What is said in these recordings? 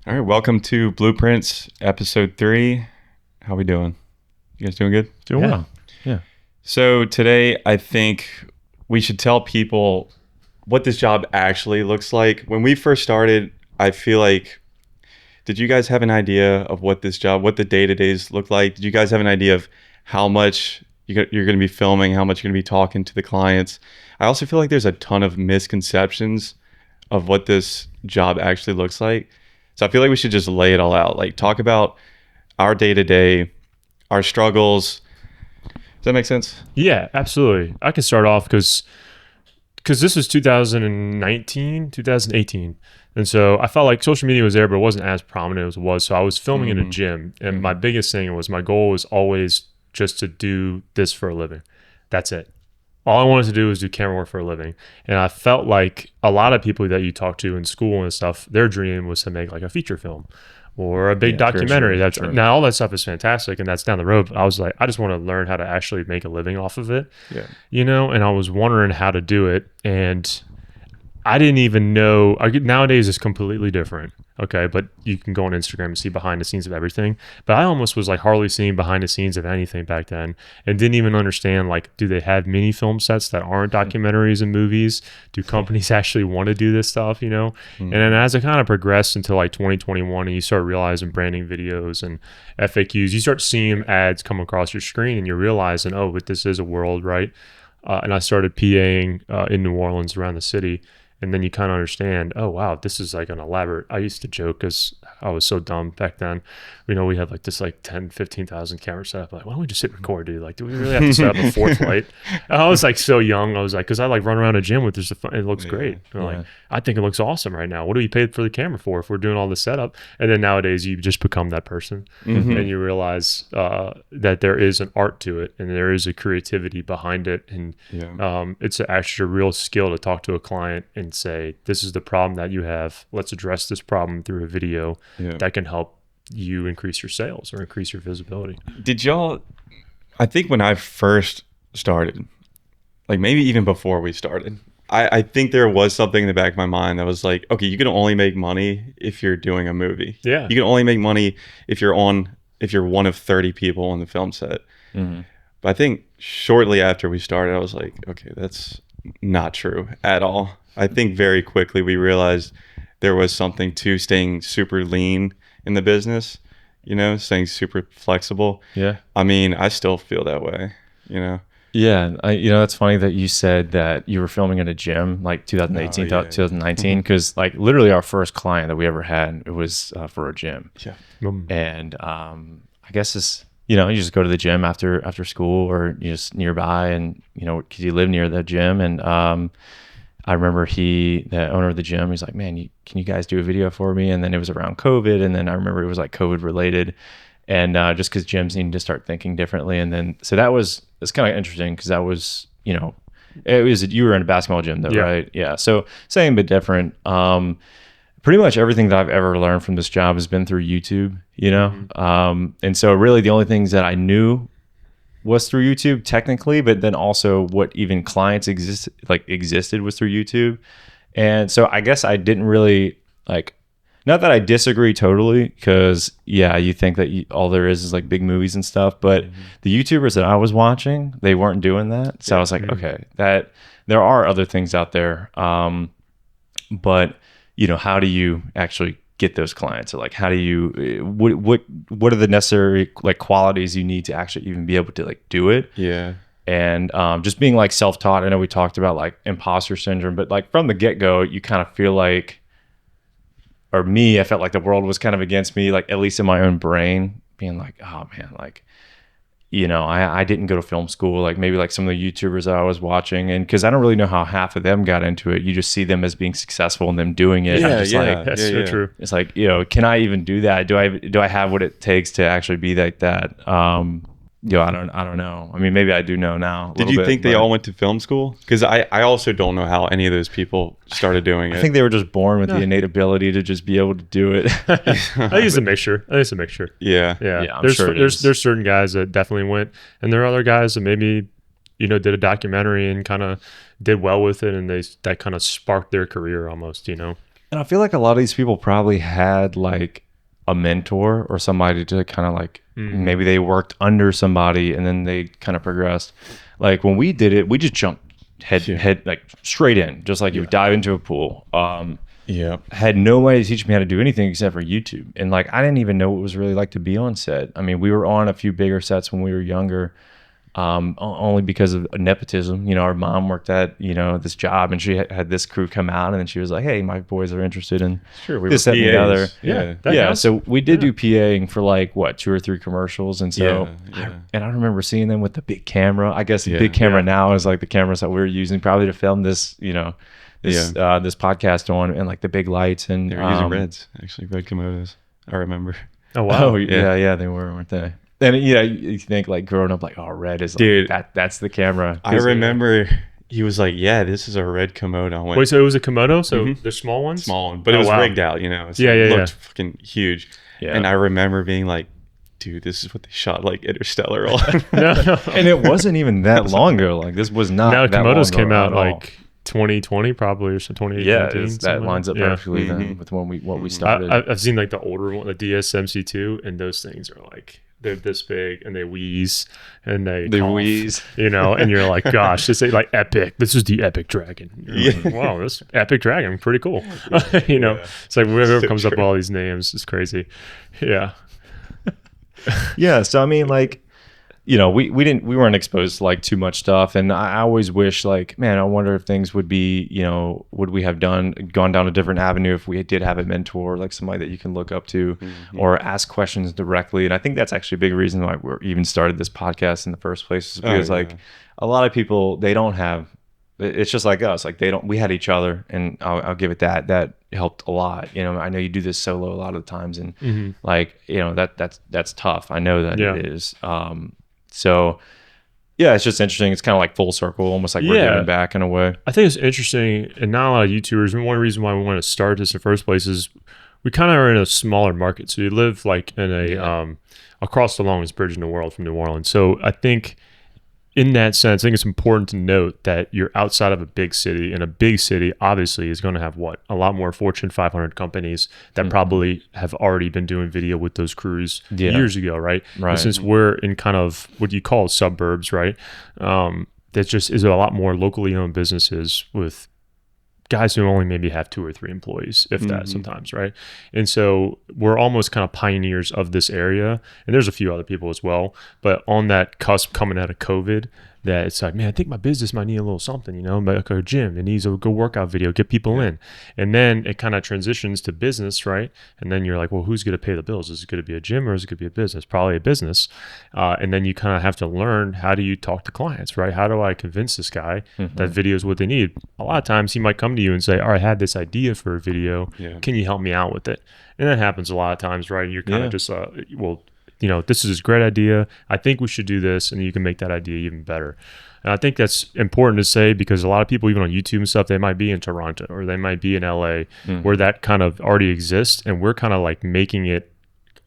All right, welcome to Blueprints, episode 3. How we doing? You guys doing good? Doing well. Yeah. So today, I think we should tell people what this job actually looks like. When we first started, I feel like, did you guys have an idea of what this job, what the day-to-days look like? Did you guys have an idea of how much you're going to be filming, how much you're going to be talking to the clients? I also feel like there's a ton of misconceptions of what this job actually looks like. So I feel like we should just lay it all out, like talk about our day-to-day, our struggles. Does that make sense? Yeah, absolutely. I can start off because this was 2019, 2018. And so I felt like social media was there, but it wasn't as prominent as it was. So I was filming in a gym. And my biggest thing was my goal was always just to do this for a living. That's it. All I wanted to do was do camera work for a living. And I felt like a lot of people that you talk to in school and stuff, their dream was to make like a feature film or a big documentary. Now all that stuff is fantastic and that's down the road. But I was like, I just want to learn how to actually make a living off of it. Yeah. And I was wondering how to do it. And I didn't even know. Nowadays it's completely different. Okay. But you can go on Instagram and see behind the scenes of everything. But I almost was like hardly seeing behind the scenes of anything back then and didn't even understand, like, do they have mini film sets that aren't documentaries and movies? Do companies actually want to do this stuff, And then as it kind of progressed into like 2021 and you start realizing branding videos and FAQs, you start seeing ads come across your screen and you're realizing, oh, but this is a world, right? And I started PAing in New Orleans around the city. And then you kind of understand, oh, wow, this is like an elaborate. I used to joke because I was so dumb back then. We had like this like 10, 15,000 camera setup. Like, why don't we just hit record, dude? Like, do we really have to set up a fourth light? And I was like so young. I was like, because I like run around a gym with this. It looks great. And like, I think it looks awesome right now. What do we pay for the camera for if we're doing all this setup? And then nowadays you just become that person and you realize that there is an art to it and there is a creativity behind it. And it's actually a real skill to talk to a client and say, this is the problem that you have. Let's address this problem through a video that can help you increase your sales or increase your visibility. Did y'all, I think when I first started, like maybe even before we started, I think there was something in the back of my mind that was like, okay, you can only make money if you're doing a movie. Yeah. You can only make money if you're one of 30 people on the film set. Mm-hmm. But I think shortly after we started, I was like, okay, that's not true at all. I think very quickly we realized there was something to staying super lean in the business, staying super flexible. Yeah. I mean, I still feel that way, Yeah. It's funny that you said that you were filming at a gym like 2018, 2019, because like literally our first client that we ever had, it was for a gym. Yeah. And I guess it's, you just go to the gym after school or you just nearby and, because you live near the gym. And I remember the owner of the gym, he's like, man, can you guys do a video for me? And then it was around COVID. And then I remember it was like COVID related. And just because gyms needed to start thinking differently. And then, so it's kind of interesting because that was, you were in a basketball gym though, right? Yeah. So same, but different. Pretty much everything that I've ever learned from this job has been through YouTube, and so really the only things that I knew was through YouTube technically, but then also what even clients existed was through YouTube. And so I guess I didn't really not that I disagree totally, because you think that all there is like big movies and stuff, but the YouTubers that I was watching, they weren't doing that. So I was like, okay, that there are other things out there. But how do you actually get those clients? Or like, how do you, what are the necessary like qualities you need to actually even be able to like do it? Yeah. And just being like self-taught. I know we talked about like imposter syndrome, but like from the get-go, you kind of feel like, or me, I felt like the world was kind of against me, like at least in my own brain, being like, oh man, like, I didn't go to film school, like maybe like some of the YouTubers that I was watching, and because I don't really know how half of them got into it. You just see them as being successful and them doing it. Yeah, I'm just like, that's so true. It's like, can I even do that? Do I have what it takes to actually be like that? I don't know. I mean, maybe I do know now. Did you think they all went to film school? Because I also don't know how any of those people started doing it. I think they were just born with the innate ability to just be able to do it. I think it's a mixture. Yeah. I'm sure there's certain guys that definitely went, and there are other guys that maybe did a documentary and kind of did well with it, and that kind of sparked their career almost. And I feel like a lot of these people probably had like a mentor or somebody to kind of like, maybe they worked under somebody and then they kind of progressed. Like when we did it, we just jumped head like straight in, just like you would dive into a pool. Yeah. Had no way to teach me how to do anything except for YouTube. And like, I didn't even know what it was really like to be on set. I mean, we were on a few bigger sets when we were younger, only because of nepotism. You know, our mom worked at, you know, this job and she had this crew come out and then she was like, hey, my boys are interested in Sure, this, that, and the other. Yeah. Yeah. So we did do PAing for like, what, 2 or 3 commercials. And so, Yeah. I remember seeing them with the big camera. I guess the Yeah. big camera now is like the cameras that we're using probably to film this, you know, this podcast on, and like the big lights. And They were using Reds, actually, Red Komodos. I remember. Oh wow. Oh yeah, they were, weren't they? And you think like growing up, like, oh, Red is like, Dude, that's the camera. I remember he was like, yeah, this is a Red Komodo. I went, Wait, so it was a Komodo? So the small ones? small one, but it Oh, was wow. rigged out, you know. So Yeah, it yeah, looked fucking huge. Yeah. And I remember being like, dude, this is what they shot like Interstellar on. No. And it wasn't even that long ago. Like this was not. Now that Komodos long came ago out at all. like 2020 probably, or so 2018. Yeah, that something lines up like that. perfectly then with what we started. I've seen like the older one, the DSMC2, and those things are like, they're this big and they wheeze and they cough, wheeze. you know, and you're like, gosh, this is like epic. This is the epic dragon. You're like, wow, this epic dragon, pretty cool. You know, it's like whoever comes up with all these names is crazy. Yeah. Yeah, so I mean, like, you know, we weren't exposed to like too much stuff, and I always wish, like, man, I wonder if things would be, you know, would we have gone down a different avenue if we did have a mentor, like somebody that you can look up to, or ask questions directly. And I think that's actually a big reason why we even started this podcast in the first place, is because like a lot of people, they don't have. It's just like us, like we had each other, and I'll give it that helped a lot. You know, I know you do this solo a lot of the times, and like, you know, that's tough. I know that it is. So yeah, it's just interesting. It's kind of like full circle, almost like we're giving back in a way. I think it's interesting, and not a lot of YouTubers. And one reason why we want to start this in the first place is we kind of are in a smaller market. So you live like in a across the longest bridge in the world from New Orleans. So I think in that sense, I think it's important to note that you're outside of a big city, and a big city obviously is going to have a lot more Fortune 500 companies that probably have already been doing video with those crews years ago, right? And since we're in kind of what you call suburbs, right? That just is a lot more locally owned businesses with guys who only maybe have 2 or 3 employees, if that sometimes, right? And so we're almost kind of pioneers of this area. And there's a few other people as well. But on that cusp coming out of COVID, that it's like, man, I think my business might need a little something, you know, like a gym. It needs a good workout video, get people in. And then it kind of transitions to business, right? And then you're like, well, who's going to pay the bills? Is it going to be a gym or is it going to be a business? Probably a business. And then you kind of have to learn, how do you talk to clients, right? How do I convince this guy that video is what they need? A lot of times he might come to you and say, all right, I had this idea for a video. Yeah. Can you help me out with it? And that happens a lot of times, right? You're kind of just, well, you know, this is a great idea. I think we should do this, and you can make that idea even better. And I think that's important to say, because a lot of people, even on YouTube and stuff, they might be in Toronto or they might be in LA, where that kind of already exists, and we're kind of like making it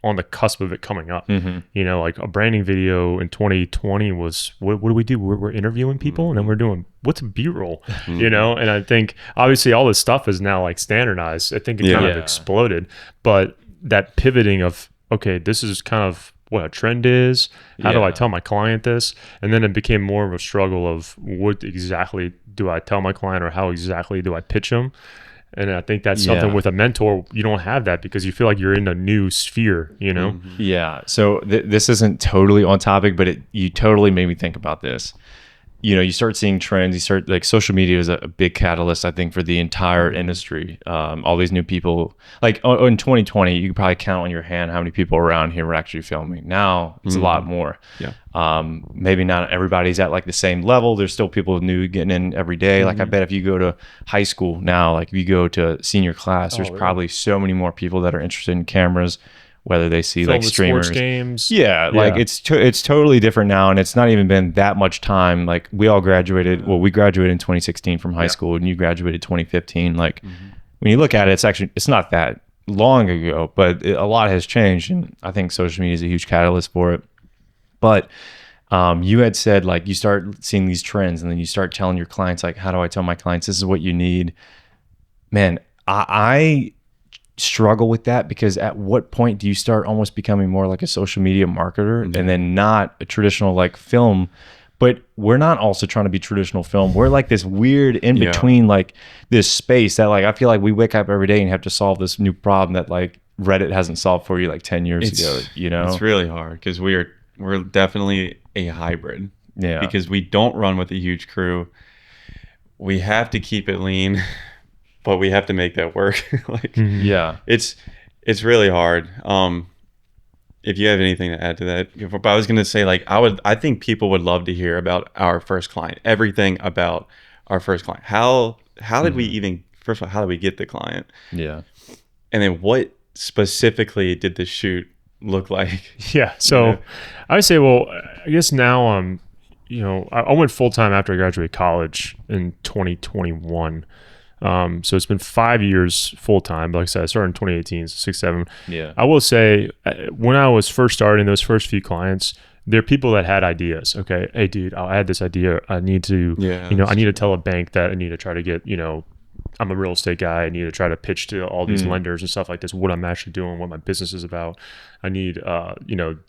on the cusp of it coming up. You know, like a branding video in 2020 was, what do we do? We're interviewing people, and then we're doing, what's B-roll, you know? And I think obviously all this stuff is now like standardized. I think it kind of exploded, but that pivoting of, okay, this is kind of what a trend is. How do I tell my client this? And then it became more of a struggle of, what exactly do I tell my client, or how exactly do I pitch them? And I think that's something with a mentor, you don't have that, because you feel like you're in a new sphere, you know? Yeah. So this isn't totally on topic, but you totally made me think about this. You know, you start seeing trends, you start, like, social media is a big catalyst, I think, for the entire industry. All these new people, like in 2020, you could probably count on your hand how many people around here were actually filming. Now it's a lot more. Maybe not everybody's at like the same level. There's still people new getting in every day. Like, I bet if you go to high school now, like if you go to senior class, there's probably so many more people that are interested in cameras, whether they see like streamers, sports games. Like it's totally different now, and it's not even been that much time. Like, we all graduated. Well, we graduated in 2016 from high school, and you graduated 2015. Like, when you look at it, it's not that long ago, but a lot has changed, and I think social media is a huge catalyst for it. But you had said, like, you start seeing these trends, and then you start telling your clients, like, how do I tell my clients this is what you need? Man, I struggle with that, because at what point do you start almost becoming more like a social media marketer and then not a traditional like film? But we're not also trying to be traditional film. We're like this weird in between, like this space that like I feel like we wake up every day and have to solve this new problem that like Reddit hasn't solved for you like 10 years ago. You know, it's really hard because we're definitely a hybrid. Yeah, because we don't run with a huge crew. We have to keep it lean, but we have to make that work. Like, yeah, it's really hard. If you have anything to add to that, but I was going to say, like, I think people would love to hear about our first client, everything about our first client. How did we even, first of all, how did we get the client? Yeah. And then what specifically did the shoot look like? Yeah. So I would say, well, I guess now I went full time after I graduated college in 2021. So it's been 5 years full time. But like I said, I started in 2018, so 6, 7. Yeah. I will say, when I was first starting those first few clients, there are people that had ideas. Okay, hey dude, I had this idea. I need to, I need to tell a bank that I need to try to get, I'm a real estate guy. I need to try to pitch to all these lenders and stuff like this, what I'm actually doing, what my business is about. I need,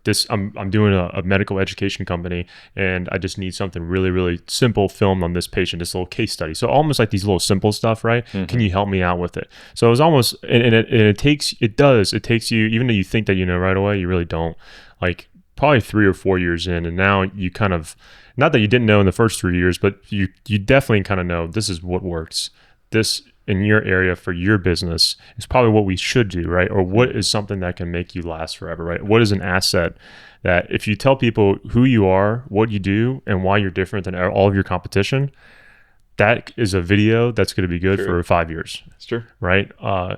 this, I'm doing a medical education company, and I just need something really, really simple filmed on this patient, this little case study. So almost like these little simple stuff, right? Can you help me out with it? So it was almost, and it takes you, even though you think that you know right away, you really don't. Like probably 3 or 4 years in, and now you kind of, not that you didn't know in the first 3 years, but you definitely kind of know this is what works. This in your area for your business is probably what we should do, right? Or what is something that can make you last forever, right? What is an asset that if you tell people who you are, what you do, and why you're different than all of your competition, that is a video that's going to be good for 5 years. That's true. Right?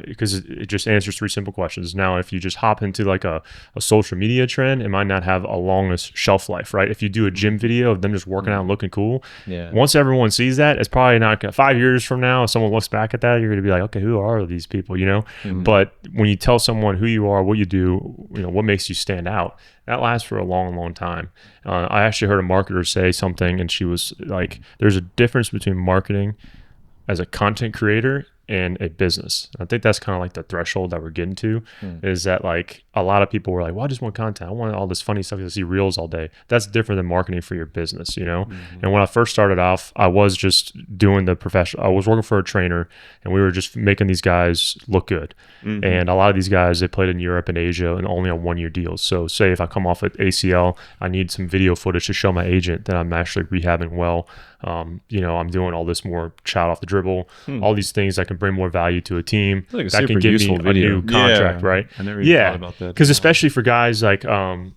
Because it just answers 3 simple questions. Now, if you just hop into like a social media trend, it might not have a longest shelf life, right? If you do a gym video of them just working out and looking cool, once everyone sees that, it's probably not gonna, 5 years from now, if someone looks back at that, you're going to be like, okay, who are these people, But when you tell someone who you are, what you do, what makes you stand out, that lasts for a long, long time. I actually heard a marketer say something, and she was like, there's a difference between marketing as a content creator and a business. I think that's kind of like the threshold that we're getting to, is that like a lot of people were like, well, I just want content. I want all this funny stuff to see reels all day. That's different than marketing for your business, And when I first started off, I was just doing the professional. I was working for a trainer, and we were just making these guys look good. And a lot of these guys, they played in Europe and Asia and only on 1-year deals. So say if I come off at ACL, I need some video footage to show my agent that I'm actually rehabbing well. I'm doing all this more shot off the dribble, all these things that can bring more value to a team, like that can give me a new contract, right? I never even thought about that. Because especially for guys like, I'll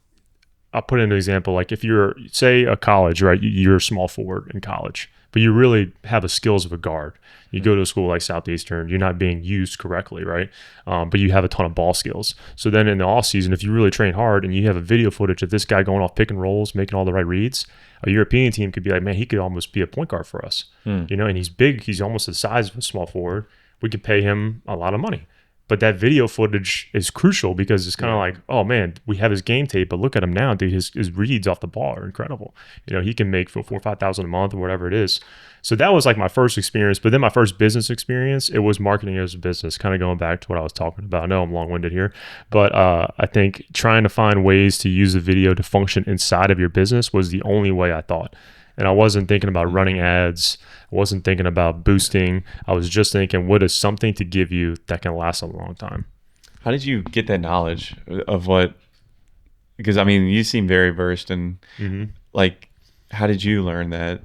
put in an example, like if you're, say, a college, right? You're a small forward in college, but you really have the skills of a guard. You go to a school like Southeastern, you're not being used correctly, right? But you have a ton of ball skills. So then in the off season, if you really train hard and you have a video footage of this guy going off pick and rolls, making all the right reads, a European team could be like, man, he could almost be a point guard for us, and he's big. He's almost the size of a small forward. We could pay him a lot of money. But that video footage is crucial because it's kind of like, oh man, we have his game tape, but look at him now, dude. His reads off the ball are incredible. He can make for $4,000 or $5,000 a month or whatever it is. So that was like my first experience. But then my first business experience, it was marketing as a business, kind of going back to what I was talking about. I know I'm long-winded here, but I think trying to find ways to use the video to function inside of your business was the only way I thought. And I wasn't thinking about running ads. I wasn't thinking about boosting. I was just thinking, what is something to give you that can last a long time? How did you get that knowledge of what? Because I mean, you seem very versed in like, how did you learn that?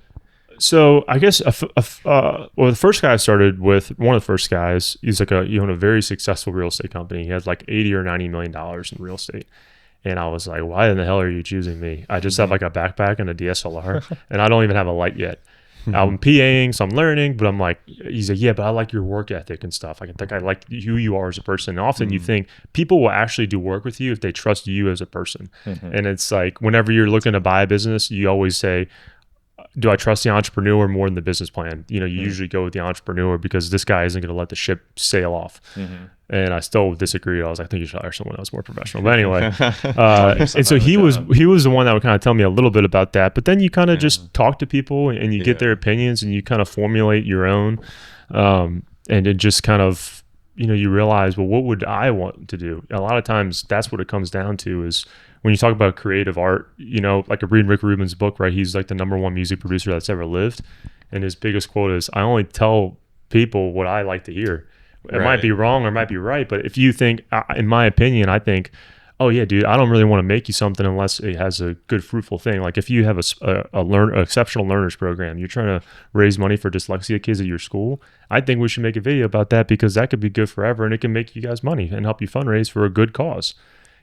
So I guess, the first guy I started with, one of the first guys, he's like a very successful real estate company. He has like $80 or $90 million in real estate. And I was like, why in the hell are you choosing me? I just have like a backpack and a DSLR, and I don't even have a light yet. I'm PAing, so I'm learning, but I'm like, he's like, yeah, but I like your work ethic and stuff. I think I like who you are as a person. And often you think people will actually do work with you if they trust you as a person. And it's like, whenever you're looking to buy a business, you always say, do I trust the entrepreneur more than the business plan? You usually go with the entrepreneur because this guy isn't going to let the ship sail off. And I still disagreed. I was like, I think you should hire someone else more professional. But anyway, and so he was the one that would kind of tell me a little bit about that. But then you kind of just talk to people and you get their opinions and you kind of formulate your own. And it just kind of, you realize, well, what would I want to do? A lot of times that's what it comes down to is when you talk about creative art, like I read Rick Rubin's book, right? He's like the #1 music producer that's ever lived. And his biggest quote is, I only tell people what I like to hear. It might be wrong or it might be right. But if you think, in my opinion, I think, oh yeah, dude, I don't really want to make you something unless it has a good, fruitful thing. Like if you have a exceptional learners program, you're trying to raise money for dyslexia kids at your school, I think we should make a video about that because that could be good forever and it can make you guys money and help you fundraise for a good cause.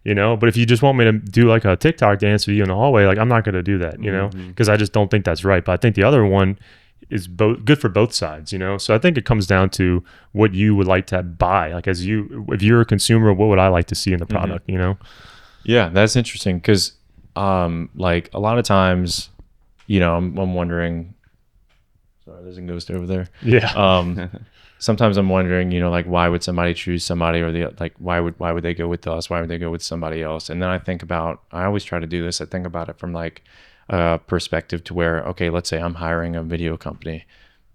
But if you just want me to do like a TikTok dance with you in the hallway, like I'm not going to do that, because I just don't think that's right. But I think the other one is both good for both sides, So I think it comes down to what you would like to buy. Like if you're a consumer, what would I like to see in the product, Yeah, that's interesting because like a lot of times, I'm wondering, sorry, there's a ghost over there. Yeah. Sometimes I'm wondering, like why would somebody choose somebody or why would they go with us? Why would they go with somebody else? And then I always try to do this. I think about it from like a perspective to where, okay, let's say I'm hiring a video company.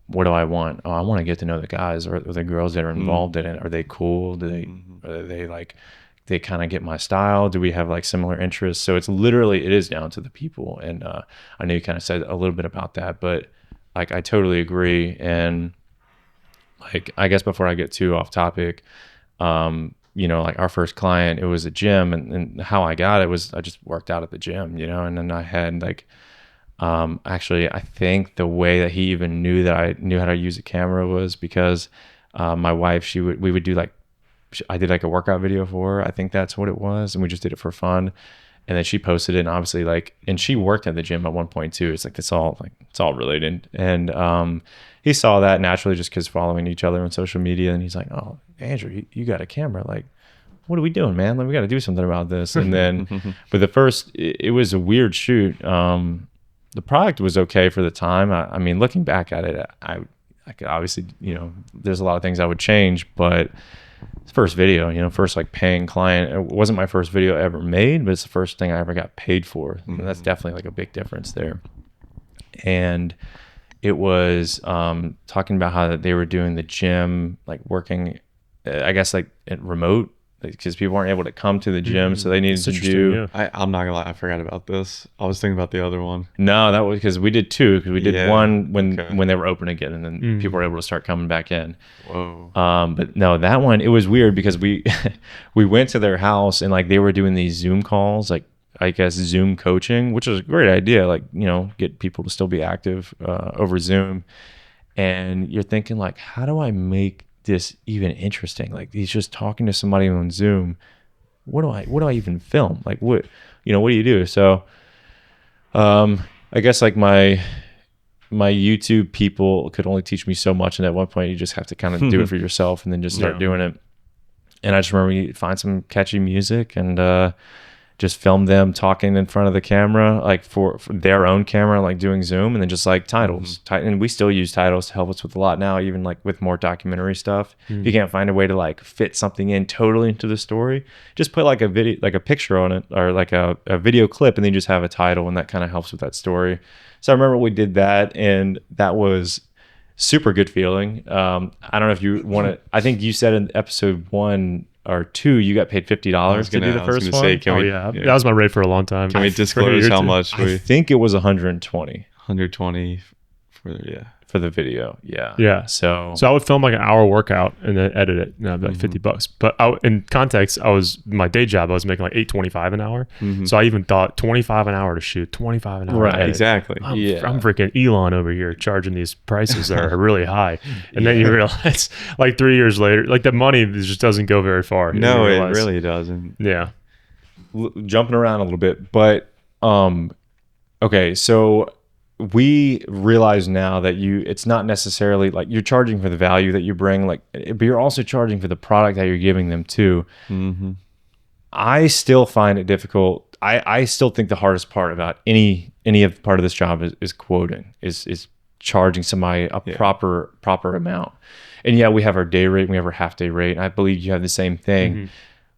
What do I want? Oh, I want to get to know the guys or the girls that are involved in it. Are they cool? Are they like, they kind of get my style? Do we have like similar interests? So it is down to the people. And I know you kind of said a little bit about that, but like I totally agree. And like, I guess before I get too off topic, like our first client, it was a gym, and how I got it was I just worked out at the gym, and then I had like, actually, I think the way that he even knew that I knew how to use a camera was because my wife, we would do like, I did like a workout video for her. I think that's what it was, and we just did it for fun. And then she posted it, and obviously and she worked at the gym at one point too. It's like it's all related. And he saw that naturally just because following each other on social media, and he's like, "Oh, Andrew, you got a camera? Like, what are we doing, man? Like, we got to do something about this." And then, but it was a weird shoot. The product was okay for the time. I mean, looking back at it, I could obviously, there's a lot of things I would change, but first video, first like paying client. It wasn't my first video I ever made, but it's the first thing I ever got paid for. And that's definitely like a big difference there. And it was talking about how they were doing the gym, like working, I guess like at remote, because people weren't able to come to the gym, so they needed to do. Yeah. I'm not gonna lie, I forgot about this. I was thinking about the other one. No, that was because we did two. Because we did one when they were open again, and then people were able to start coming back in. Whoa. But no, that one, it was weird because we went to their house and like they were doing these Zoom calls, like I guess Zoom coaching, which is a great idea. Like get people to still be active over Zoom, and you're thinking like, how do I make this even interesting? Like he's just talking to somebody on Zoom. What do I even film? Like what do you do? So I guess like my YouTube people could only teach me so much, and at one point you just have to kind of do it for yourself and then just start doing it. And I just remember you find some catchy music and just film them talking in front of the camera, like for their own camera, like doing Zoom, and then just like titles. And we still use titles to help us with a lot now, even like with more documentary stuff. If you can't find a way to like fit something in totally into the story, just put like a video, like a picture on it, or like a video clip, and then just have a title, and that kind of helps with that story. So I remember we did that, and that was super good feeling. I don't know if you want to, I think you said in episode 1 or 2, you got paid $50 to do the first one. Say, that was my rate for a long time. Can we disclose how much I think it was 120. 120 for the video. Yeah. So I would film like an hour workout and then edit it. And that'd be like $50. But in context, my day job, I was making like $8.25 an hour. So I even thought $25 an hour to shoot, $25 an hour. Right. To edit. Exactly. I'm freaking Elon over here charging these prices that are really high. And then you realize like 3 years later, like the money just doesn't go very far. No, it really doesn't. Yeah. Jumping around a little bit, but okay, so we realize now that it's not necessarily like you're charging for the value that you bring, like, but you're also charging for the product that you're giving them too. I still find it difficult. I still think the hardest part about any of part of this job is quoting, is charging somebody a proper amount. And yeah, we have our day rate, and we have our half day rate, and I believe you have the same thing.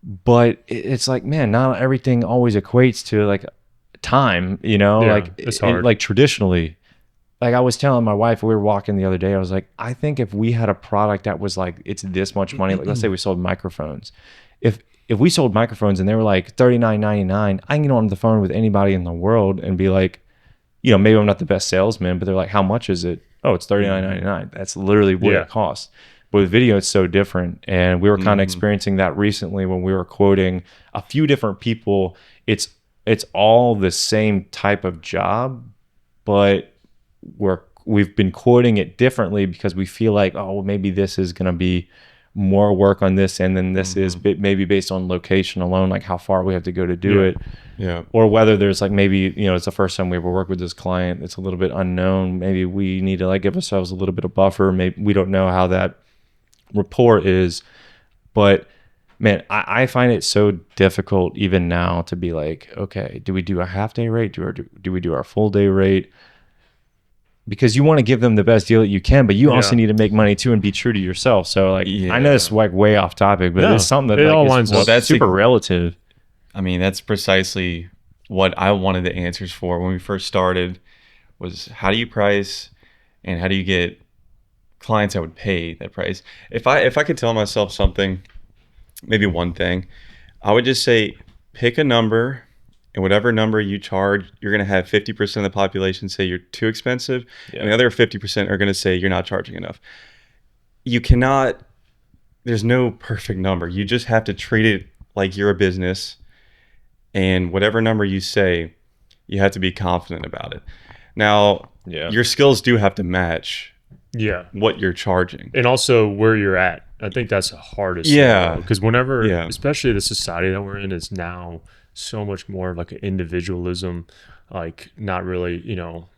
But it's like, man, not everything always equates to like time, like it's hard. Like traditionally like I was telling my wife, we were walking the other day, I was like, I think if we had a product that was like, it's this much money, like let's say we sold microphones. If we sold microphones and they were like $39.99, I can get on the phone with anybody in the world and be like, you know, maybe I'm not the best salesman, but they're like, how much is it? Oh, it's $39.99. That's literally what it costs. But with video, it's so different. And we were kind of experiencing that recently when we were quoting a few different people. It's all the same type of job, but we've been quoting it differently because we feel like, oh, well, maybe this is going to be more work on this end than this is maybe based on location alone, like how far we have to go to do it. Yeah. Or whether there's like, maybe, you know, it's the first time we ever work with this client. It's a little bit unknown. Maybe we need to like give ourselves a little bit of buffer. Maybe we don't know how that rapport is, but man, I find it so difficult even now to be like, okay, do we do a half day rate? Do we do our full day rate? Because you want to give them the best deal that you can, but you also need to make money too and be true to yourself. So like, I know it's like way off topic, but it's something that it like, all lines up. that's super relative. I mean, that's precisely what I wanted the answers for when we first started, was how do you price and how do you get clients that would pay that price? If I could tell myself something, maybe one thing, I would just say pick a number, and whatever number you charge, you're going to have 50% of the population say you're too expensive, and the other 50% are going to say you're not charging enough. You cannot, there's no perfect number. You just have to treat it like you're a business, and whatever number you say, you have to be confident about it. Now, your skills do have to match what you're charging. And also where you're at. I think that's the hardest. Yeah. Because whenever, especially the society that we're in is now so much more of like an individualism, like not really, you know,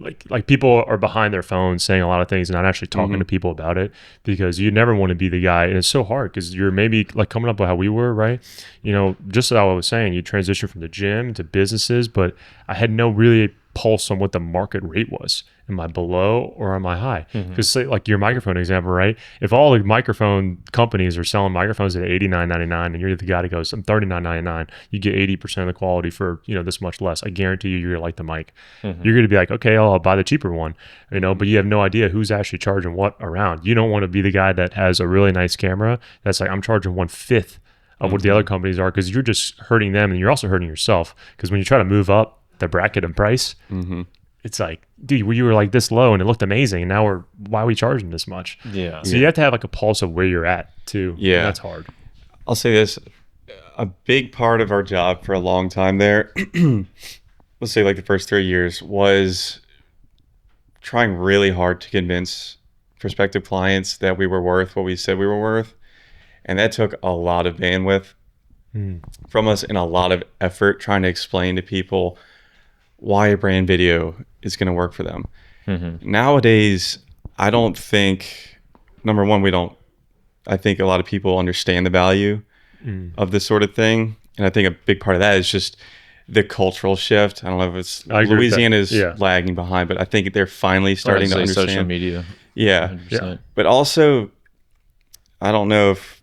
like people are behind their phones saying a lot of things and not actually talking to people about it, because you never want to be the guy. And it's so hard because you're maybe like coming up with how we were, right? You know, just as I was saying, you transition from the gym to businesses, but I had no really pulse on what the market rate was. Am I below or am I high? Because like your microphone example, right? If all the microphone companies are selling microphones at $89.99 and you're the guy that goes, I'm $39.99, you get 80% of the quality for, you know, this much less. I guarantee you're gonna like the mic. You're gonna be like, okay, I'll buy the cheaper one, you know, but you have no idea who's actually charging what around. You don't want to be the guy that has a really nice camera that's like, I'm charging 1/5 of what the other companies are, because you're just hurting them and you're also hurting yourself. Because when you try to move up the bracket and price, it's like, dude, you were like this low and it looked amazing, and now why are we charging this much? So you have to have like a pulse of where you're at too. And that's hard. I'll say this, a big part of our job for a long time there, let's say like the first 3 years, was trying really hard to convince prospective clients that we were worth what we said we were worth. And that took a lot of bandwidth from us and a lot of effort trying to explain to people why a brand video is going to work for them. Nowadays, I don't think, number one, I think a lot of people understand the value of this sort of thing. And I think a big part of that is just the cultural shift. I don't know if it's Louisiana's lagging behind, but I think they're finally starting to understand social media. 100%. But also, I don't know if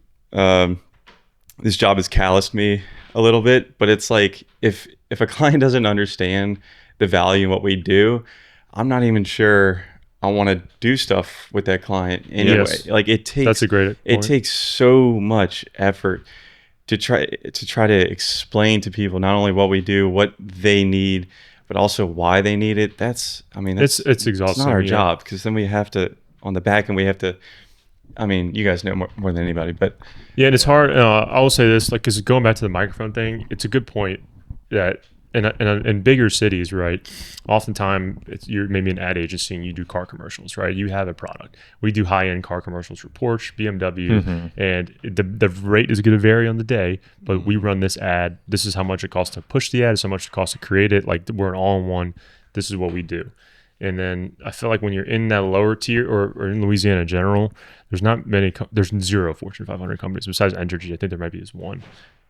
this job has calloused me a little bit, but it's like if a client doesn't understand the value in what we do, I'm not even sure I want to do stuff with that client anyway. Like it takes, that's a great point. It takes so much effort to try to explain to people not only what we do, what they need, but also why they need it. It's exhausting. It's not our job, because then we have to, on the back end, we have to, I mean, you guys know more than anybody, but and it's hard. I will say this, like, because going back to the microphone thing, it's a good point that in bigger cities, right? Oftentimes, you're maybe an ad agency and you do car commercials, right? You have a product. We do high-end car commercials for Porsche, BMW, and the rate is going to vary on the day, but we run this ad. This is how much it costs to push the ad. This is how much it costs to create it. Like, we're an all-in-one. This is what we do. And then I feel like when you're in that lower tier, or in Louisiana in general, there's not many, there's zero Fortune 500 companies besides Entergy. I think there might be just one,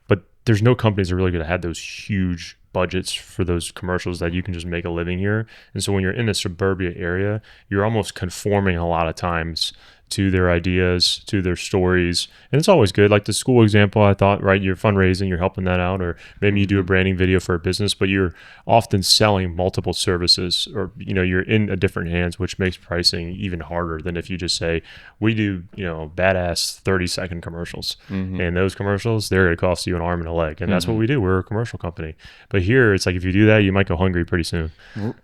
but there's no companies that are really going to have those huge budgets for those commercials that you can just make a living here. And so when you're in the suburbia area, you're almost conforming a lot of times to their ideas, to their stories. And it's always good. Like the school example, I thought, right, you're fundraising, you're helping that out, or maybe you do a branding video for a business, but you're often selling multiple services, or, you know, you're in a different hands, which makes pricing even harder than if you just say, we do, you know, badass 30-second commercials. And those commercials, they're going to cost you an arm and a leg. And that's what we do. We're a commercial company. But here, it's like, if you do that, you might go hungry pretty soon.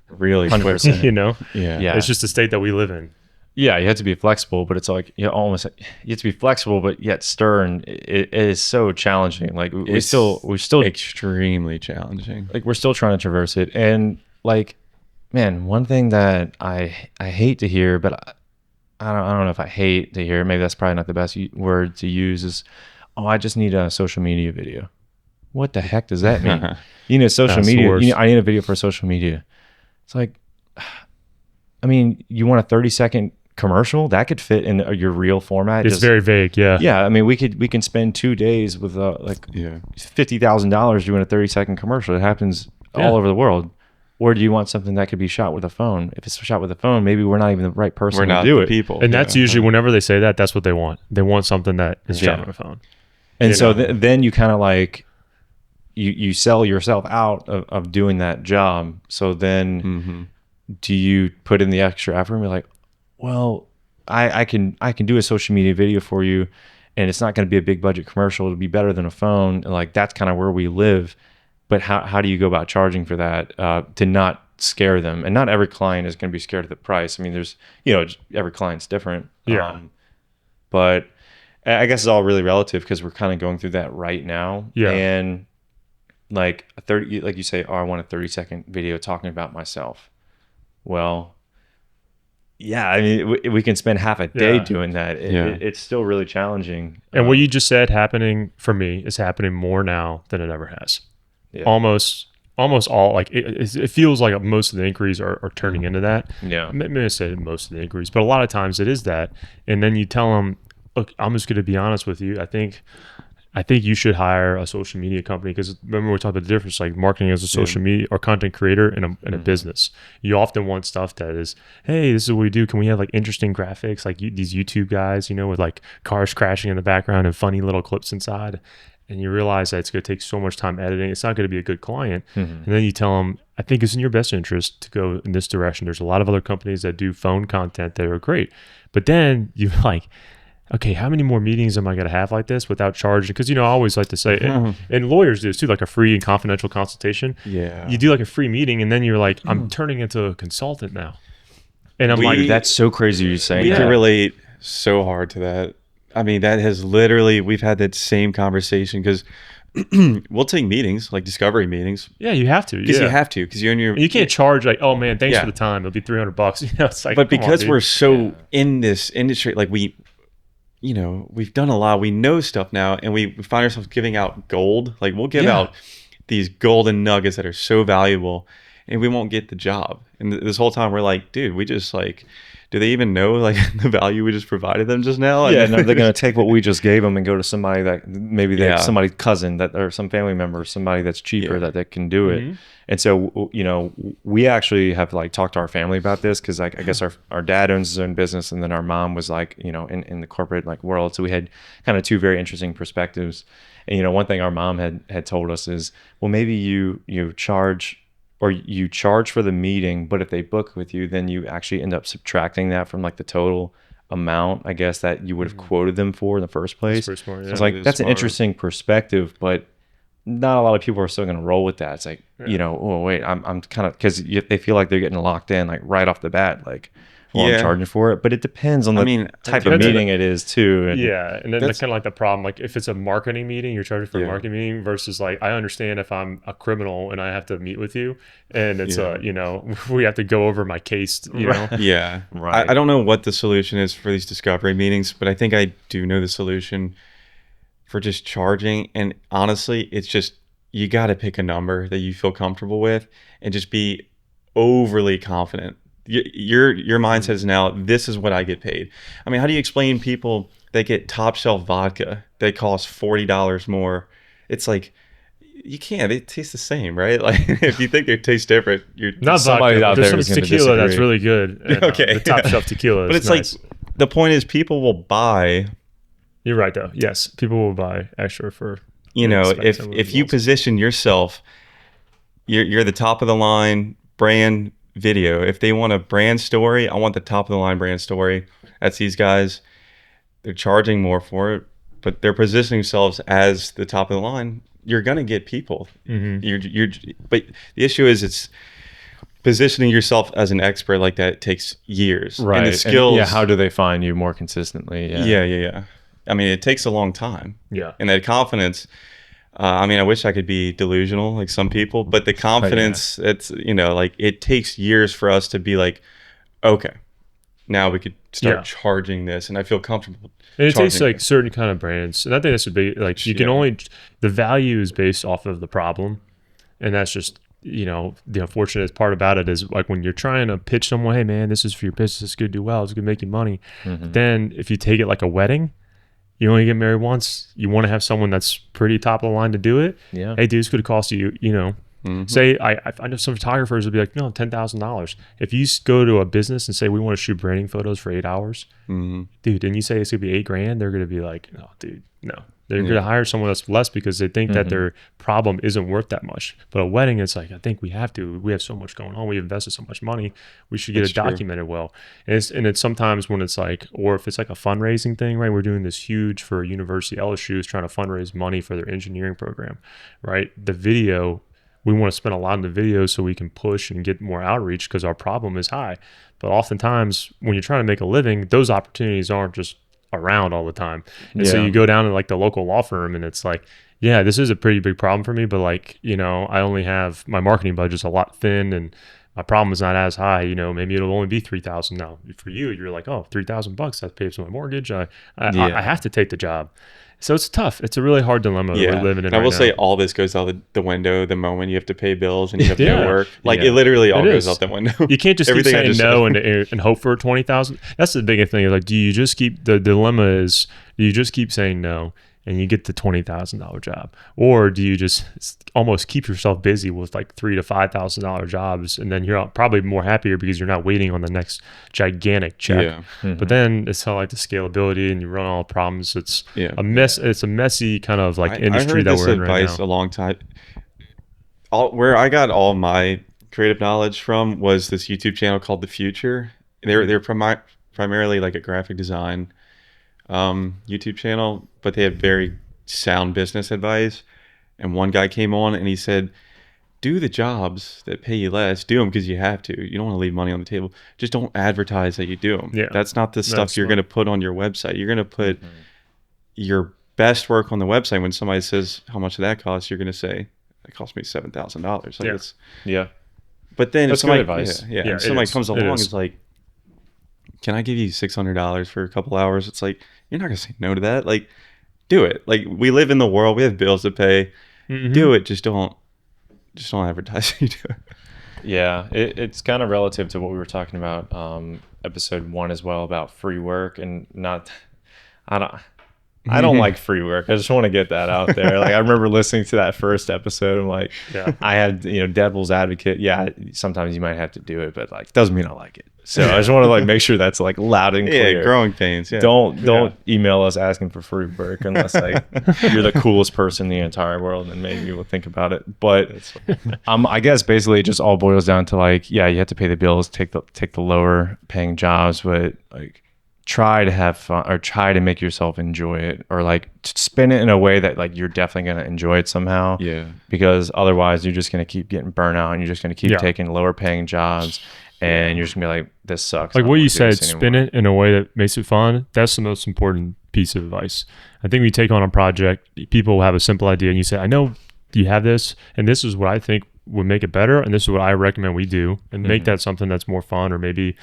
Really quick. 100%. You know? Yeah. It's just the state that we live in. Yeah, you have to be flexible, but it's like you have to be flexible, but yet stern. It is so challenging. Like we're still extremely challenging. like we're still trying to traverse it. And like, man, one thing that I hate to hear, but I don't know if I hate to hear. Maybe that's probably not the best word to use. Is, oh, I just need a social media video. What the heck does that mean? You know, social That's the media. worst. I need a video for social media. It's like, I mean, you want a 30-second commercial that could fit in your real format. It's very vague. Yeah. Yeah, I mean, we can spend 2 days with like $50,000 doing a 30-second commercial. It happens all over the world. Or do you want something that could be shot with a phone? If it's shot with a phone, maybe we're not even the right person We're to not do the it. people. And that's usually whenever they say that, that's what they want. They want something that is shot Yeah. on a phone. And You so know? then you kind of like you sell yourself out of doing that job. So then do you put in the extra effort and be like, well, I can do a social media video for you, and it's not going to be a big budget commercial. It'll be better than a phone. And like that's kind of where we live. But how do you go about charging for that to not scare them? And not every client is going to be scared of the price. I mean, there's, you know, every client's different. Yeah. But I guess it's all really relative because we're kind of going through that right now. Yeah. And like like you say, oh, I want a 30-second video talking about myself. Well, yeah, I mean, we can spend half a day Yeah. doing that. It's still really challenging. And what you just said happening for me is happening more now than it ever has. Yeah. Almost all, like it feels like most of the inquiries are turning into that. Yeah. Maybe I said most of the inquiries, but a lot of times it is that. And then you tell them, look, I'm just going to be honest with you. I think you should hire a social media company, because remember we talked about the difference, like marketing as a social media or content creator in a business. You often want stuff that is, hey, this is what we do. Can we have like interesting graphics, like these YouTube guys, you know, with like cars crashing in the background and funny little clips inside? And you realize that it's going to take so much time editing. It's not going to be a good client. And then you tell them, I think it's in your best interest to go in this direction. There's a lot of other companies that do phone content that are great. But then you like, okay, how many more meetings am I going to have like this without charging? Because, you know, I always like to say, and lawyers do this too, like a free and confidential consultation. Yeah. You do like a free meeting, and then you're like, I'm turning into a consultant now. And I'm like, That's so crazy you're saying We that. can relate so hard to that. I mean, that has literally, we've had that same conversation because we'll take meetings, like discovery meetings, yeah, you have to. because Yeah. you have to, because you're in your. And you can't charge like, oh man, thanks Yeah. for the time. It'll be $300. You know, it's like, But come on, because dude. we're so in this industry, like you know, we've done a lot. We know stuff now, and we find ourselves giving out gold. Like we'll give out these golden nuggets that are so valuable, and we won't get the job. And this whole time we're like, dude, we just like, do they even know like the value we just provided them just now? Yeah, no, they're going to take what we just gave them and go to somebody that maybe they have Yeah. somebody's cousin that or some family member, somebody that's cheaper Yeah. that can do it. And so, you know, we actually have like talked to our family about this because like I guess our dad owns his own business, and then our mom was like, you know, in the corporate like world. So we had kind of two very interesting perspectives. And you know, one thing our mom had told us is, well, maybe you charge for the meeting, but if they book with you, then you actually end up subtracting that from like the total amount, I guess, that you would have quoted them for in the first place. That's pretty smart, So yeah. it's like, It is that's an smart. interesting perspective, but not a lot of people are still going to roll with that. It's like, you know, oh wait, I'm kind of, because they feel like they're getting locked in like right off the bat, like, well, I'm Yeah. charging for it. But it depends on the type of that's a- meeting it is too. And Yeah, and then That's- kind of like the problem, like if it's a marketing meeting, you're charging for a Yeah. marketing meeting versus like, I understand if I'm a criminal and I have to meet with you, and it's Yeah. you know, we have to go over my case, you know. Yeah. Right. I don't know what the solution is for these discovery meetings, but I think I do know the solution for just charging. And honestly, it's just, you got to pick a number that you feel comfortable with and just be overly confident. Your mindset is now, this is what I get paid. I mean, how do you explain people that get top shelf vodka that costs $40 more? It's like, you can't. They taste the same, right? Like, if you think they taste different, you're Not Somebody vodka, out but there's there some is gonna tequila that's disagree. really good. And, Okay, the top yeah. shelf tequila But is it's nice. like, the point is people will buy, You're right though. Yes, people will buy extra for. you know, expect if some of if the you results. position yourself, you're the top of the line brand video. If they want a brand story, I want the top of the line brand story. That's these guys. They're charging more for it, but they're positioning themselves as the top of the line. You're gonna get people. But the issue is it's positioning yourself as an expert like that takes years. Right. And the skills. yeah. How do they find you more consistently? Yeah. I mean, it takes a long time. Yeah. And that confidence. I mean, I wish I could be delusional like some people, but the confidence, it's, you know, like it takes years for us to be like, okay, now we could start Yeah. charging this, and I feel comfortable. And it takes charging like certain kind of brands, and I think that's a big like you can Yeah. only the value is based off of the problem, and that's just the unfortunate part about it is like when you're trying to pitch someone, hey man, this is for your business, it's gonna do well, it's gonna make you money. Then if you take it like a wedding, you only get married once. You want to have someone that's pretty top of the line to do it. Yeah. Hey, dude, this could cost you, say I know some photographers would be like, no, $10,000. If you go to a business and say we want to shoot branding photos for 8 hours, dude, and you say it's gonna be $8,000, they're gonna be like, no, dude, no. They're gonna hire someone that's less because they think that their problem isn't worth that much. But a wedding, it's like, I think we have to. We have so much going on. We invested so much money. We should get That's it true. documented well. And it's sometimes when it's like, or if it's like a fundraising thing, right? We're doing this huge for a university. LSU is trying to fundraise money for their engineering program, right? The video, we want to spend a lot on the video so we can push and get more outreach because our problem is high. But oftentimes when you're trying to make a living, those opportunities aren't just around all the time. And so Yeah. you go down to like the local law firm and it's like, yeah, this is a pretty big problem for me, but like, I only have my marketing budget's a lot thin and my problem is not as high. Maybe it'll only be 3,000 now. For you, you're like, oh, $3,000 that pays for my mortgage. I have to take the job. So it's tough. It's a really hard dilemma that we're living in. I right will now. say all this goes out the window the moment you have to pay bills and you have to Yeah. go work. Like Yeah. it literally all It goes is. out the window. You can't just keep Everything I saying just no said. and hope for 20,000. That's the biggest thing. Like, do you just keep the dilemma is do you just keep saying no and you get the $20,000 job, or do you just almost keep yourself busy with like $3,000 to $5,000 jobs, and then you're probably more happier because you're not waiting on the next gigantic check. Yeah. But then it's how like the scalability and you run all the problems. It's Yeah. a mess. It's a messy kind of like industry I heard that this we're in right advice now. a long time. Where I got all my creative knowledge from was this YouTube channel called The Future. They're primarily like a graphic design YouTube channel, but they have very sound business advice. And one guy came on and he said, do the jobs that pay you less. Do them because you have to. You don't want to leave money on the table. Just don't advertise that you do them. Yeah. That's not the stuff That's you're not- going to put on your website. You're going to put your best work on the website. When somebody says how much did that cost, you're going to say it cost me $7,000. Like Yeah. it's, Yeah. but then That's if somebody, good advice. Yeah, Yeah, if it somebody is. comes It along, is. it's like, can I give you $600 for a couple hours? It's like you're not going to say no to that. Like, do it. Like we live in the world. We have bills to pay. Mhm. Do it. Just don't advertise you do it. Yeah, it's kind of relative to what we were talking about episode 1 as well about free work and not. I don't like free work. I just want to get that out there. Like I remember listening to that first episode. I'm like, Yeah. I had devil's advocate. Yeah, sometimes you might have to do it, but like doesn't mean I like it. So I just want to like make sure that's like loud and clear. Yeah, growing pains. Yeah. Don't email us asking for free work unless like you're the coolest person in the entire world, and maybe we'll think about it. But I guess basically it just all boils down to like, yeah, you have to pay the bills, take the lower paying jobs, but like try to have fun or try to make yourself enjoy it, or like spin it in a way that like you're definitely going to enjoy it somehow. Yeah. Because otherwise you're just going to keep getting burnt out and you're just going to keep Yeah. taking lower paying jobs. And you're just gonna be like, this sucks. Like I what don't you wanna do said, this spin anymore. it in a way that makes it fun. That's the most important piece of advice. I think we take on a project, people will have a simple idea and you say, I know you have this and this is what I think would make it better and this is what I recommend we do, and make that something that's more fun. Or maybe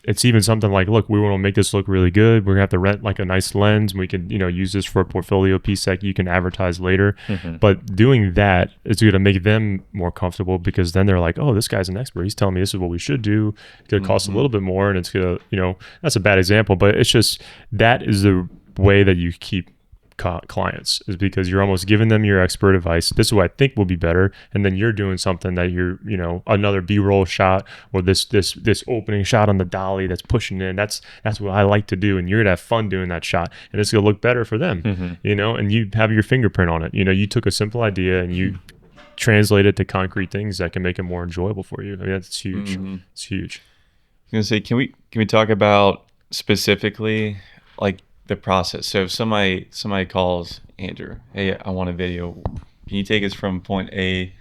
it's even something like, look, we want to make this look really good. We're gonna have to rent like a nice lens and we can use this for a portfolio piece that you can advertise later. But doing that is going to make them more comfortable, because then they're like, oh, this guy's an expert, he's telling me this is what we should do. It's gonna cost a little bit more, and it's gonna that's a bad example, but it's just that is the way that you keep clients, is because you're almost giving them your expert advice. This is what I think will be better, and then you're doing something that you're, another B-roll shot or this opening shot on the dolly that's pushing in. That's what I like to do, and you're gonna have fun doing that shot, and it's gonna look better for them. And you have your fingerprint on it. You took a simple idea and you translate it to concrete things that can make it more enjoyable for you. I mean, that's huge. It's huge. I was gonna say, can we talk about specifically like the process? So if somebody calls Andrew, hey, I want a video. Can you take us from point A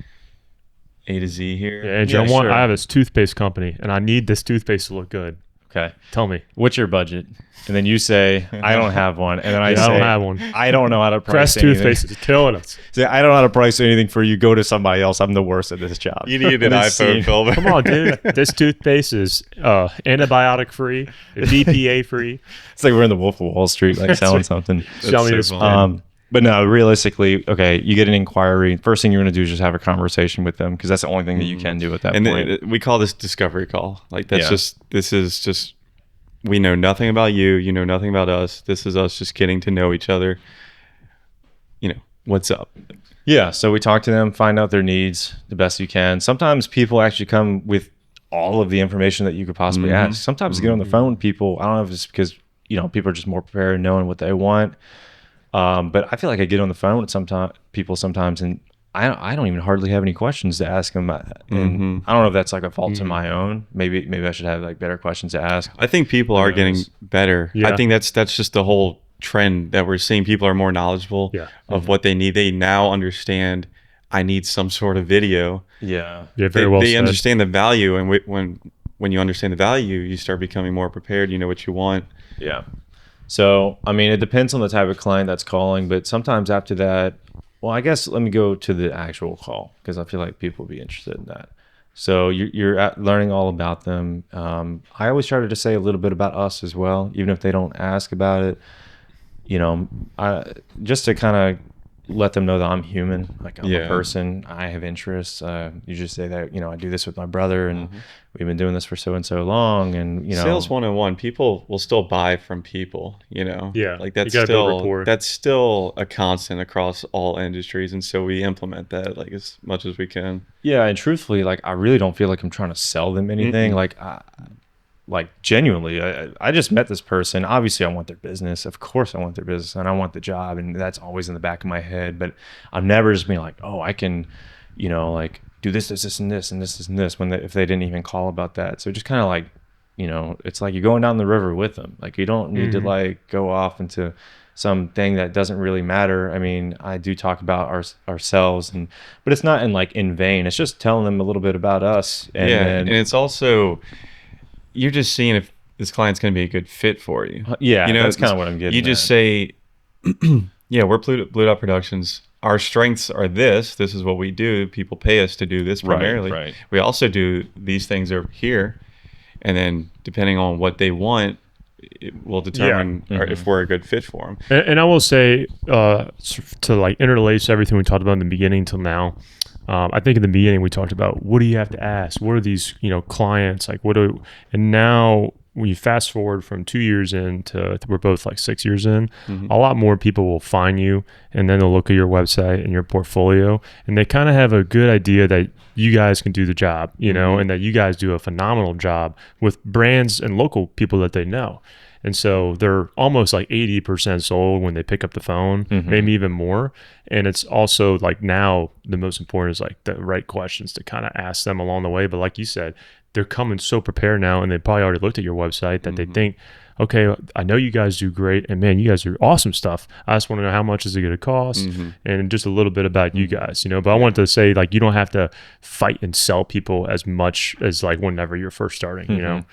to Z here? Yeah, Andrew, sure. I have this toothpaste company, and I need this toothpaste to look good. Okay. Tell me. What's your budget? And then you say, I don't have one. And then I say, I don't have one. I don't know how to price Crest anything. toothpaste is killing us. Say, I don't know how to price anything for you. Go to somebody else. I'm the worst at this job. You need an And then iPhone see- filter. Come on, dude. This toothpaste is antibiotic free, BPA free. It's like we're in the Wolf of Wall Street, like selling something. Show me so this. funny. But no, realistically, okay, you get an inquiry. First thing you're going to do is just have a conversation with them because that's the only thing that you can do at that And point. we call this discovery call. Like Yeah. this is just, we know nothing about you. You know nothing about us. This is us just getting to know each other. What's up? Yeah, so we talk to them, find out their needs the best you can. Sometimes people actually come with all of the information that you could possibly ask. Sometimes you get on the phone with people. I don't know if it's because people are just more prepared and knowing what they want. But I feel like I get on the phone with people sometimes, and I don't even hardly have any questions to ask them. And I don't know if that's like a fault to my own. Maybe I should have like better questions to ask. I think people are getting better. Yeah. I think that's just the whole trend that we're seeing. People are more knowledgeable of what they need. They now understand, I need some sort of video. Yeah. Yeah, very well They said. understand the value, and when you understand the value, you start becoming more prepared. You know what you want. Yeah. So, I mean, it depends on the type of client that's calling, but sometimes after that, well, I guess let me go to the actual call because I feel like people will be interested in that. So you're learning all about them. I always try to say a little bit about us as well, even if they don't ask about it. Just to kind of let them know that I'm human, like I'm a person. I have interests. You just say that I do this with my brother, and we've been doing this for so and so long. And Sales 101, people will still buy from people. Yeah, like that's you gotta build rapport. still a constant across all industries, and so we implement that like as much as we can. Yeah, and truthfully, like I really don't feel like I'm trying to sell them anything. Like genuinely, I just met this person. Obviously, I want their business. Of course, I want their business, and I want the job, and that's always in the back of my head. But I'm never just being like, oh, I can, like do this, and this, and this, and this. If they didn't even call about that, so just kind of like, it's like you're going down the river with them. Like you don't need to like go off into something that doesn't really matter. I mean, I do talk about ourselves, but it's not in vain. It's just telling them a little bit about us. And it's also, you're just seeing if this client's going to be a good fit for you. Yeah, that's kind of what I'm getting. You just say, yeah, we're Blue Dot Productions. Our strengths are this. This is what we do. People pay us to do this primarily. Right. We also do these things over here. And then depending on what they want, it will determine if we're a good fit for them. And I will say, to like interlace everything we talked about in the beginning till now, I think in the beginning we talked about what do you have to ask? What are these, clients like? And now when you fast forward from 2 years in to we're both like 6 years in, a lot more people will find you, and then they'll look at your website and your portfolio, and they kind of have a good idea that you guys can do the job, and that you guys do a phenomenal job with brands and local people that they know. And so they're almost like 80% sold when they pick up the phone, maybe even more. And it's also like now the most important is like the right questions to kind of ask them along the way. But like you said, they're coming so prepared now, and they probably already looked at your website that they think, okay, I know you guys do great, and man, you guys do awesome stuff. I just want to know how much is it going to cost, and just a little bit about you guys, But I wanted to say, like, you don't have to fight and sell people as much as like whenever you're first starting,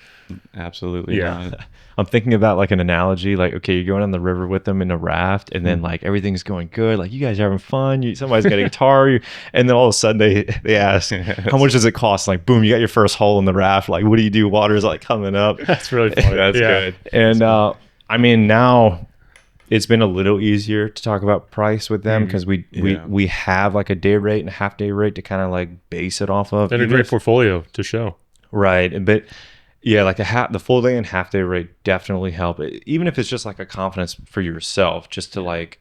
Absolutely. Yeah. Not. I'm thinking about like an analogy, like, okay, you're going on the river with them in a raft, and then like everything's going good, like you guys are having fun, somebody's got a guitar, and then all of a sudden they ask, how much does it cost? Like, boom, you got your first hole in the raft. Like, what do you do? Water's like coming up. That's really funny. That's good. And I mean, now it's been a little easier to talk about price with them because we have like a day rate and a half day rate to kind of like base it off of, And a great portfolio to show. right? But yeah, like the full day and half day rate definitely help. Even if it's just like a confidence for yourself, just to like,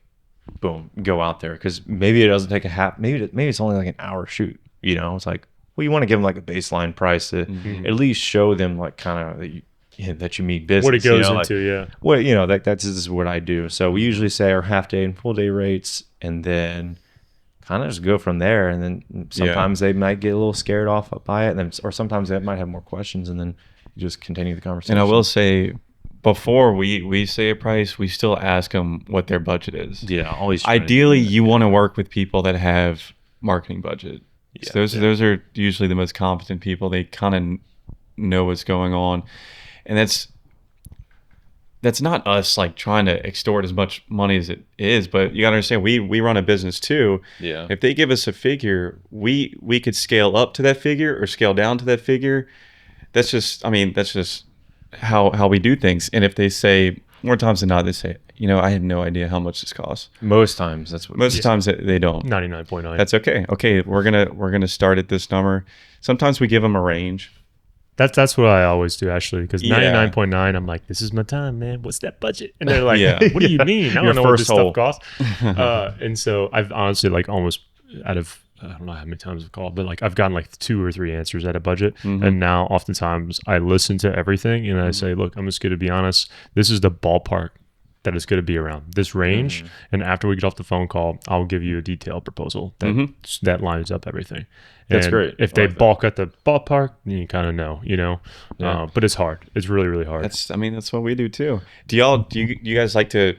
boom, go out there, because maybe it doesn't take a half. Maybe it's only like an hour shoot. It's like, well, you want to give them like a baseline price to at least show them like kind of that you mean business. What it goes like, into, yeah. What this is what I do. So we usually say our half day and full day rates, and then kind of just go from there. And then sometimes they might get a little scared off by it, and then, or sometimes they might have more questions, and then you just continue the conversation. And I will say, before we say a price, we still ask them what their budget is. Yeah, always. try to do Ideally, that. you want to work with people that have marketing budget. Yeah, So those are usually the most competent people. They kind of know what's going on, and that's not us like trying to extort as much money as it is. But you got to understand, we run a business too. Yeah. If they give us a figure, we could scale up to that figure or scale down to that figure. That's just how we do things. And if they say, more times than not, they say, I had no idea how much this costs. Most times that's what. Most times they don't. 99.9. That's okay. Okay, we're gonna start at this number. Sometimes we give them a range. That's what I always do, actually, because Yeah. 99.9, I'm like, this is my time, man. What's that budget? And they're like, Yeah. what do you mean? I Your don't know what first this stuff hole. costs. And so I've honestly, like, almost out of, I don't know how many times I've called, but like I've gotten like 2 or 3 answers at a budget. And now oftentimes I listen to everything and I say, look, I'm just going to be honest. This is the ballpark that it's going to be around this range. And after we get off the phone call, I'll give you a detailed proposal that lines up everything. That's And great. if I they like that. balk at the ballpark, then you kind of know, Yeah. but it's hard. It's really, really hard. That's what we do too. Do you guys like to,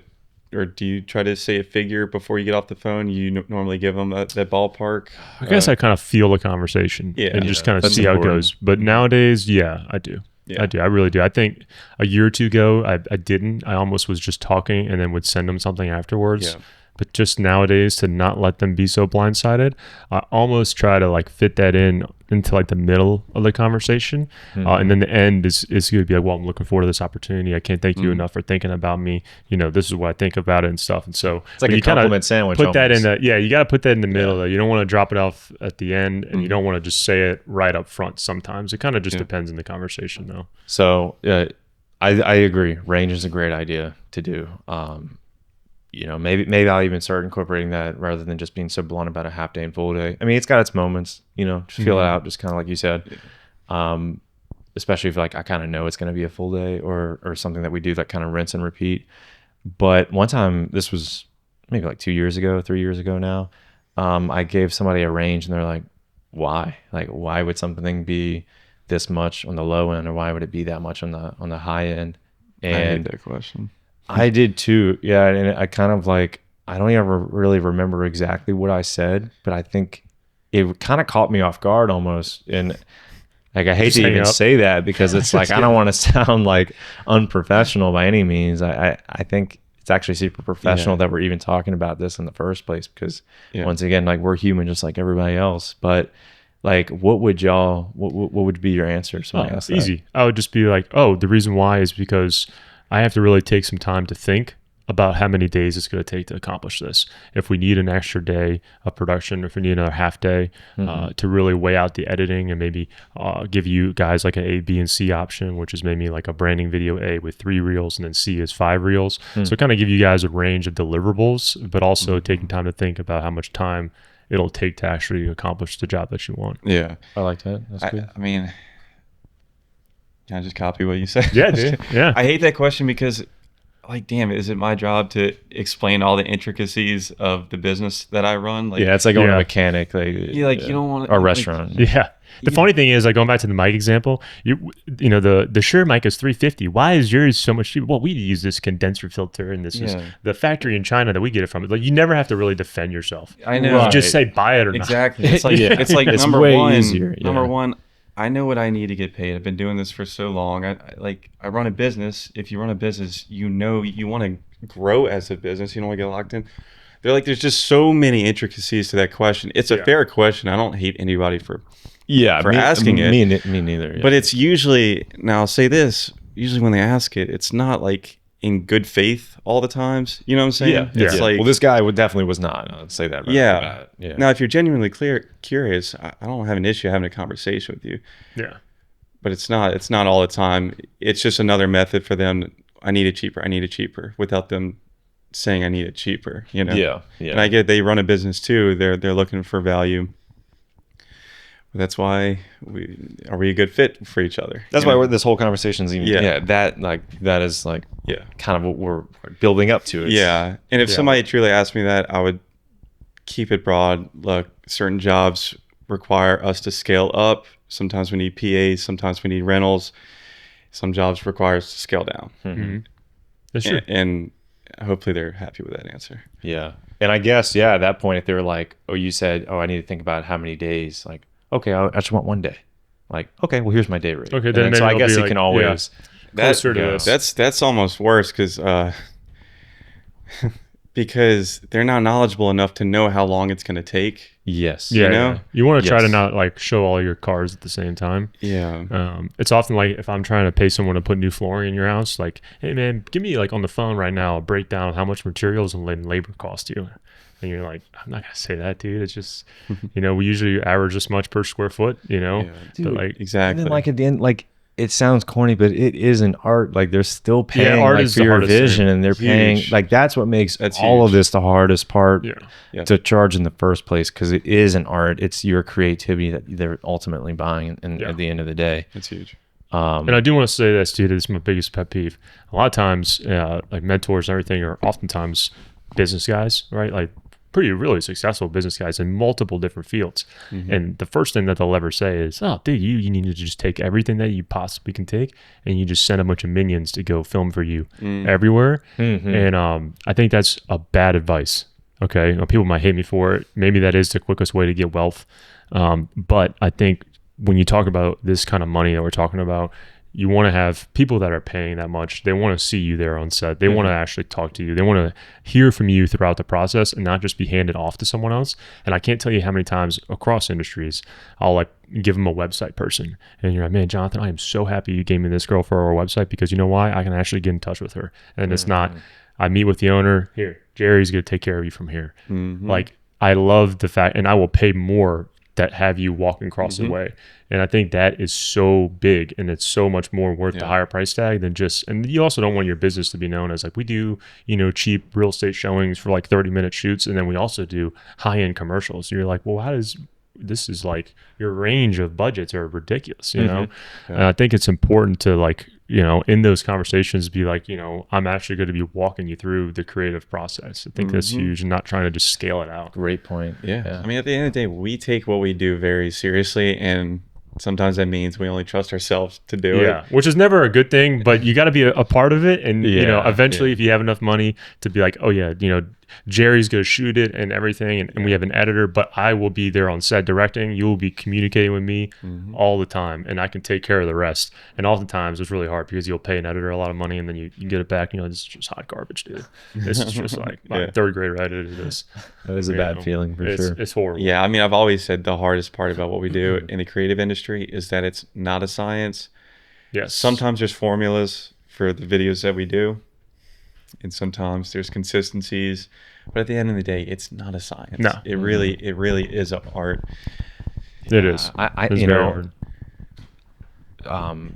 or do you try to say a figure before you get off the phone? You normally give them that ballpark. I guess I kind of feel the conversation and just kind of that's see how it important. goes. But nowadays, yeah, I do. Yeah. I do. I really do. I think a year or two ago, I didn't. I almost was just talking and then would send them something afterwards. Yeah. But just nowadays, to not let them be so blindsided, I almost try to like fit that into like the middle of the conversation. And then the end is going to be like, well, I'm looking forward to this opportunity. I can't thank you enough for thinking about me. This is what I think about it and stuff. And so It's like but a you kinda compliment sandwich. put that in almost. you got to put that in the middle though. You don't want to drop it off at the end, and you don't want to just say it right up front. Sometimes it kind of just depends on the conversation though. So I agree. Range is a great idea to do. Maybe I'll even start incorporating that rather than just being so blunt about a half day and full day. I mean, it's got its moments. Just feel it out, just kind of like you said. Especially if like I kind of know it's going to be a full day or something that we do that kind of rinse and repeat. But one time, this was maybe like 3 years ago now, I gave somebody a range and they're like, why? Like, why would something be this much on the low end, or why would it be that much on the high end? I hate And that question. I did too. Yeah. And I kind of like, I don't even really remember exactly what I said, but I think it kind of caught me off guard almost. And like, I hate Just to hang even up. say that because it's like, I don't want to sound like unprofessional by any means. I think it's actually super professional that we're even talking about this in the first place, because once again, like, we're human just like everybody else. But like, what would be your answer? So I asked that. Easy. I would just be like, oh, the reason why is because I have to really take some time to think about how many days it's going to take to accomplish this. If we need an extra day of production, if we need another half day to really weigh out the editing and maybe give you guys like an A, B, and C option, which is maybe like a branding video A with 3 reels and then C is 5 reels. So kind of give you guys a range of deliverables, but also taking time to think about how much time it'll take to actually accomplish the job that you want. Yeah. I like that. That's good. I mean, can I just copy what you said? Yeah, dude. Yeah. I hate that question because, like, damn, is it my job to explain all the intricacies of the business that I run? Like, Yeah, it's like going to Yeah. a mechanic. you don't want to. Or a restaurant. Yeah. The funny thing is, like, going back to the mic example, you know, the Shure mic is $350. Why is yours so much cheaper? Well, we use this condenser filter, and this is Yeah. the factory in China that we get it from. Like, you never have to really defend yourself. I know. You just say buy it or Exactly. It's like Yeah. it's like It's number way one. easier, yeah. Number one, I know what I need to get paid. I've been doing this for so long. I run a business. If you run a business, you know you want to grow as a business. You don't want to get locked in. They're like, there's just so many intricacies to that question. It's a fair question. I don't hate anybody for asking it. Me neither. Yeah. But it's usually, now I'll say this, usually when they ask it, it's not like in good faith all the times. You know what I'm saying? yeah. It's yeah. like, well, this guy definitely was not. I'd say that. Right yeah. off the bat. Yeah. Now, if you're genuinely curious, I don't have an issue having a conversation with you. Yeah. But it's not all the time. It's just another method for them. I need it cheaper without them saying I need it cheaper, you know? Yeah. Yeah. And I get they run a business too. They're looking for value. That's why are we a good fit for each other? That's you why know? this whole conversation is even, Yeah. that is like Yeah. kind of what we're building up to. It's- Yeah. And if Yeah. somebody truly asked me that, I would keep it broad. Look, certain jobs require us to scale up. Sometimes we need PAs, sometimes we need rentals. Some jobs require us to scale down. Mhm. That's true. And hopefully they're happy with that answer. Yeah. And I guess, yeah, at that point, if they were like, oh, you said, oh, I need to think about how many days, like, okay, I just want 1 day. Like, okay, well, here's my day rate. Okay, And then so maybe I I'll guess be it like, can always, Closer to this. That's almost worse because they're not knowledgeable enough to know how long it's going to take. yes. Yeah, you know? yeah. You want to try to Yes. not like show all your cards at the same time. Yeah. It's often like if I'm trying to pay someone to put new flooring in your house, like, hey man, give me like on the phone right now a breakdown of how much materials and labor cost you. And you're like, I'm not gonna say that, dude. It's just, we usually average this much per square foot, Yeah. But like, Exactly. And then, like, at the end, like, it sounds corny, but it is an art. Like, they're still paying art like, is for the your hardest vision, thing. and they're paying. Huge. Like, that's what makes That's all of huge. this the hardest part yeah. to charge in the first place, because it is an art. It's your creativity that they're ultimately buying, and Yeah. at the end of the day. That's huge. And I do want to say this, dude. This is my biggest pet peeve. A lot of times, like mentors and everything are oftentimes business guys, right? Like pretty really successful business guys in multiple different fields. And the first thing that they'll ever say is, oh, dude, you need to just take everything that you possibly can take and you just send a bunch of minions to go film for you everywhere. And I think that's a bad advice. Okay. People might hate me for it. Maybe that is the quickest way to get wealth. But I think when you talk about this kind of money that we're talking about, you want to have people that are paying that much. They want to see you there on set. They want to actually talk to you. They want to hear from you throughout the process and not just be handed off to someone else. And I can't tell you how many times across industries, I'll like give them a website person. And you're like, man, Jonathan, I am so happy you gave me this girl for our website, because you know why? I can actually get in touch with her. And it's not, I meet with the owner. Here, Jerry's going to take care of you from here. Like, I love the fact, and I will pay more that have you walking across the way. And I think that is so big, and it's so much more worth the higher price tag than just, and you also don't want your business to be known as like, we do, cheap real estate showings for like 30-minute shoots. And then we also do high-end commercials. You're like, well, this is like your range of budgets are ridiculous, And I think it's important to like, in those conversations be like, I'm actually going to be walking you through the creative process. I think that's huge, and not trying to just scale it out. Great point. Yeah. I mean, at the end of the day, we take what we do very seriously, and sometimes that means we only trust ourselves to do Yeah, it. which is never a good thing, but you got to be a part of it. And, Yeah, eventually if you have enough money to be like, oh yeah, Jerry's going to shoot it and everything. And we have an editor, but I will be there on set directing. You will be communicating with me all the time, and I can take care of the rest. And oftentimes it's really hard because you'll pay an editor a lot of money and then you get it back. This is just hot garbage, dude. This is just like my third grader edited this. That is a bad feeling for sure. It's horrible. Yeah. I mean, I've always said the hardest part about what we do in the creative industry is that it's not a science. Yes. Sometimes there's formulas for the videos that we do, and sometimes there's consistencies, but at the end of the day, it's not a science. No. It really is an art. It is. I It's very hard.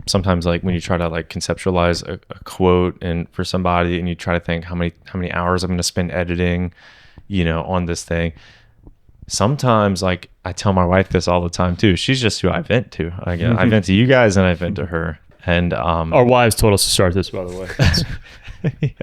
Sometimes like when you try to like conceptualize a quote and for somebody, and you try to think how many hours I'm going to spend editing, on this thing. Sometimes like I tell my wife this all the time too. She's just who I vent to. I vent to you guys and I vent to her. And Our wives told us to start this, by the way.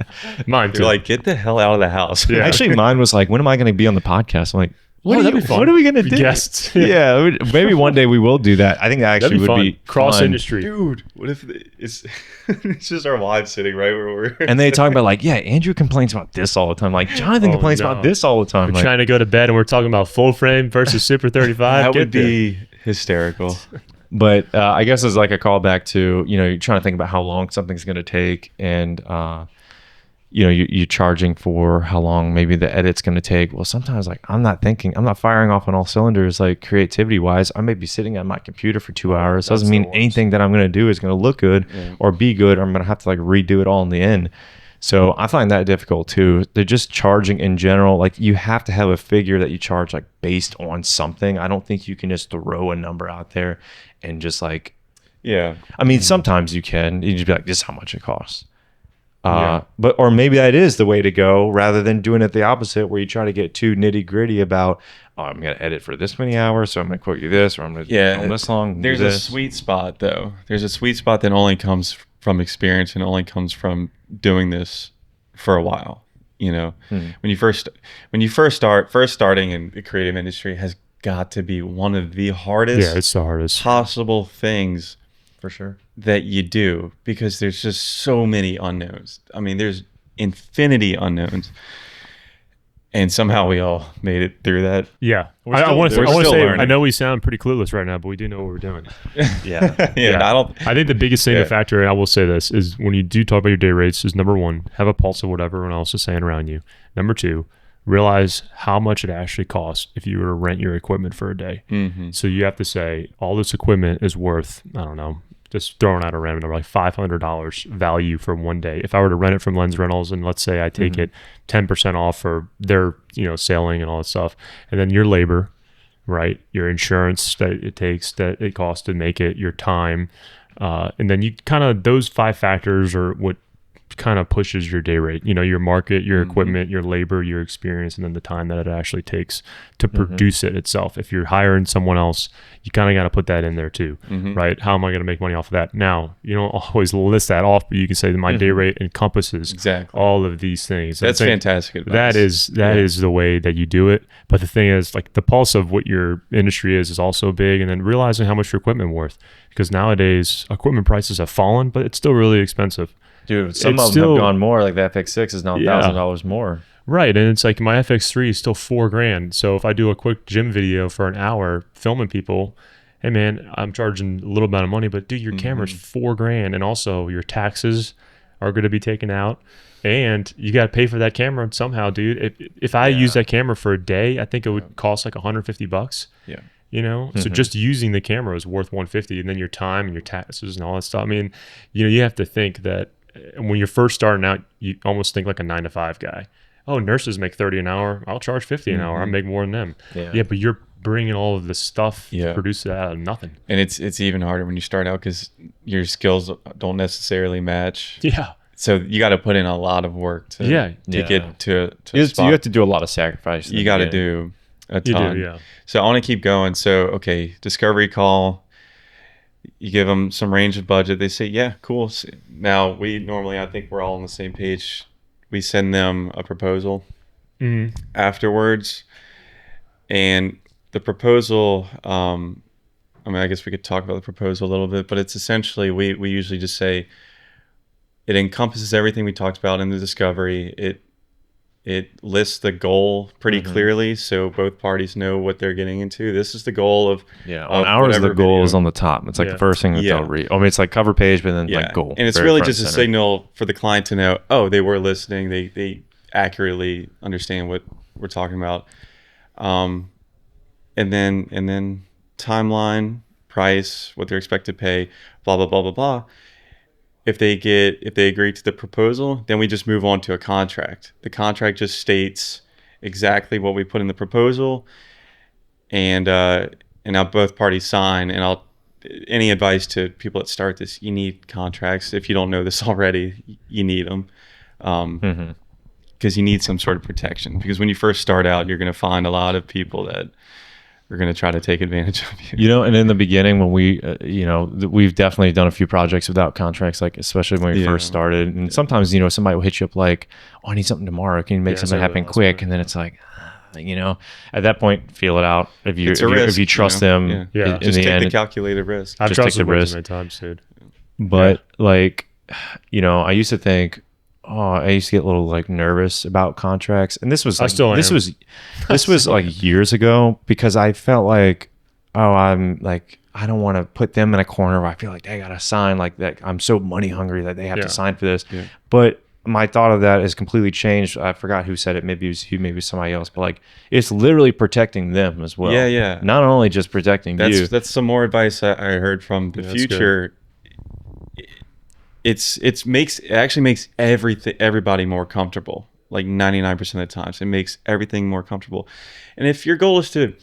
Mine too. You're like, get the hell out of the house. Yeah. actually mine was like, when am I going to be on the podcast? I'm like, that'd be fun. what are we going to do? Guests. Yeah, maybe one day we will do that. I think that actually That'd would be be cross fun. industry. Dude, what if it's it's just our wives sitting right where we're And they talk about like, yeah, Andrew complains about this all the time. Like Jonathan Oh, complains no. about this all the time. We're Like, trying to go to bed and we're talking about full frame versus Super 35. that Get would there. be hysterical. But I guess it's like a callback to, you're trying to think about how long something's going to take, and, you're charging for how long maybe the edit's going to take. Well, sometimes like I'm not firing off on all cylinders, like creativity wise. I may be sitting at my computer for 2 hours. That's Doesn't mean the worst. anything that I'm going to do is going to look good or be good, or I'm going to have to like redo it all in the end. So I find that difficult too. They're just charging in general. Like you have to have a figure that you charge like based on something. I don't think you can just throw a number out there and just like, Yeah. I mean, sometimes you can. You just be like, this is how much it costs. But or maybe that is the way to go rather than doing it the opposite where you try to get too nitty gritty about, oh, I'm going to edit for this many hours, so I'm going to quote you this, or I'm going to film this long. There's a sweet spot though. There's a sweet spot that only comes from experience and only comes from doing this for a while. You know, when you first starting in the creative industry has got to be one of the hardest, it's the hardest possible things for sure that you do, because there's just so many unknowns. I mean, there's infinity unknowns, and somehow we all made it through that. Yeah, We're I want to still say, learning. I know we sound pretty clueless right now, but we do know what we're doing. yeah I think the biggest thing to factor, and I will say this, is when you do talk about your day rates, is number one, have a pulse of what everyone else is saying around you. Number two, realize how much it actually costs if you were to rent your equipment for a day. So you have to say, all this equipment is worth, I don't know, just throwing out a random number, like $500 value for one day. If I were to rent it from Lens Rentals, and let's say I take it 10% off for their, sailing and all that stuff, and then your labor, right? Your insurance that it takes, that it costs to make it, your time, and then you kind of, those 5 factors are what kind of pushes your day rate. Your market, your equipment, your labor, your experience, and then the time that it actually takes to produce it itself. If you're hiring someone else, you kind of got to put that in there too, right? How am I going to make money off of that? Now, you don't always list that off, but you can say that my day rate encompasses all of these things. That's fantastic advice. That is the way that you do it. But the thing is, like, the pulse of what your industry is also big, and then realizing how much your equipment worth, because nowadays equipment prices have fallen, but it's still really expensive. Dude, some of them have gone more. Like the FX6 is now $1,000 more. Right, and it's like my FX3 is still $4,000. So if I do a quick gym video for an hour filming people, hey man, I'm charging a little amount of money, but dude, your camera's $4,000, and also your taxes are going to be taken out, and you got to pay for that camera somehow, dude. If I use that camera for a day, I think it would cost like $150. Yeah. So just using the camera is worth $150, and then your time and your taxes and all that stuff. I mean, you have to think that when you're first starting out, you almost think like a 9-to-5 guy. Oh, nurses make $30 an hour. I'll charge $50 an hour. I make more than them. Yeah, but you're bringing all of this stuff, produce it out of nothing. And it's even harder when you start out, because your skills don't necessarily match. Yeah. So you got to put in a lot of work to get to a spot. You have to do a lot of sacrifice. You got to do a ton. You do, yeah. So I want to keep going. So, okay, discovery call. You give them some range of budget. They say, yeah, cool. Now, I think we're all on the same page. We send them a proposal afterwards. And the proposal, I guess we could talk about the proposal a little bit, but it's essentially, we usually just say, it encompasses everything we talked about in the discovery. It lists the goal pretty clearly, so both parties know what they're getting into. This is the goal of on ours, the goal is on the top. It's like the first thing that they'll read. I mean, it's like cover page, but then like goal. And it's really just a signal for the client to know, oh, they were listening. They accurately understand what we're talking about. And then timeline, price, what they're expected to pay, blah blah blah blah blah. If they agree to the proposal, then we just move on to a contract. The contract just states exactly what we put in the proposal, and now both parties sign. And any advice to people that start this: you need contracts. If you don't know this already, you need them, because you need some sort of protection. Because when you first start out, you're going to find a lot of people that are going to try to take advantage of you. And in the beginning, when we, we've definitely done a few projects without contracts, like especially when we first started. And sometimes, somebody will hit you up like, oh, I need something tomorrow. Can you make something happen quick? And then it's like, at that point, feel it out. If you trust them, just take the calculated risk. I've trusted way too many times, dude. But I used to think, I used to get a little like nervous about contracts, and this was this was like years ago, because I felt like, I'm like, I don't want to put them in a corner where I feel like they gotta sign like that. I'm so money hungry that they have to sign for this. Yeah. But my thought of that has completely changed. I forgot who said it. Maybe it was you, maybe somebody else. But like, it's literally protecting them as well. Yeah. Not only just protecting you. That's some more advice I heard from the future. It actually makes everybody more comfortable, like 99% of the times. It makes everything more comfortable. And if your goal is to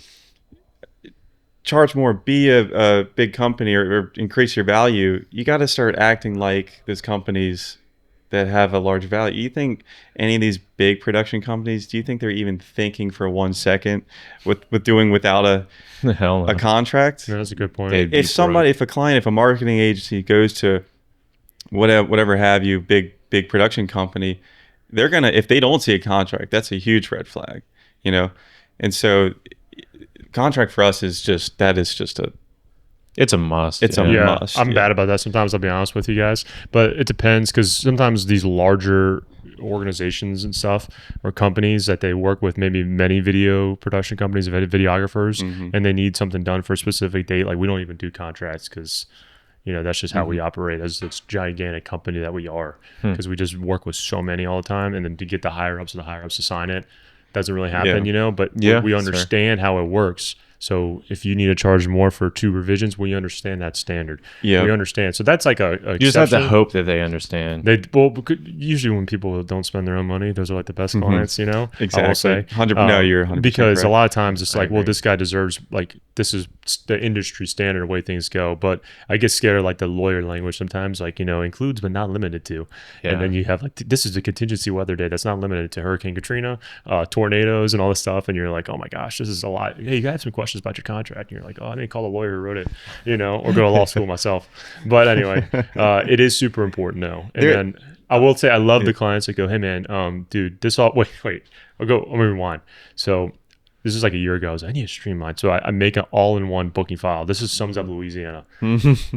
charge more, be a big company, or increase your value, you got to start acting like this company's that have a large value. You think any of these big production companies, do you think they're even thinking for 1 second with doing without Hell no. a contract? Yeah, that's a good point. They'd be If a client, if a marketing agency goes to whatever have you, big production company, they're gonna, if they don't see a contract, that's a huge red flag, you know. And so contract for us is just It's a must. It's a Yeah, must. I'm yeah. bad about that sometimes, I'll be honest with you guys. But it depends, because sometimes these larger organizations and stuff or companies that they work with, maybe many video production companies, videographers, and they need something done for a specific date. Like we don't even do contracts because, you know, that's just how we operate as this gigantic company that we are, because we just work with so many all the time. And then to get the higher ups to sign it doesn't really happen, Yeah. you know, but Yeah, we sure. understand how it works. So if you need to charge more for 2 revisions, we understand that standard. Yeah. We understand. So that's like a You just have to exception. hope that they understand. Usually when people don't spend their own money, those are like the best clients, you know. Exactly. I will say. 100 no, you're 100% because a correct. lot of times it's like, well, agree. this guy deserves, like, this is the industry standard of way things go. But I get scared of like the lawyer language sometimes, like, you know, includes but not limited to. Yeah. And then you have like, this is a contingency weather day that's not limited to Hurricane Katrina, tornadoes, and all this stuff. And you're like, oh my gosh, this is a lot. Hey, you guys have some questions about your contract. And you're like, oh, I didn't call the lawyer who wrote it, you know, or go to law school myself. But anyway, it is super important though. And then I will say I love the clients that go, hey man, dude, this all wait. Let me rewind. So this is like a year ago. I was like, I need to streamline. So I make an all-in-one booking file. This is Sums Up Louisiana.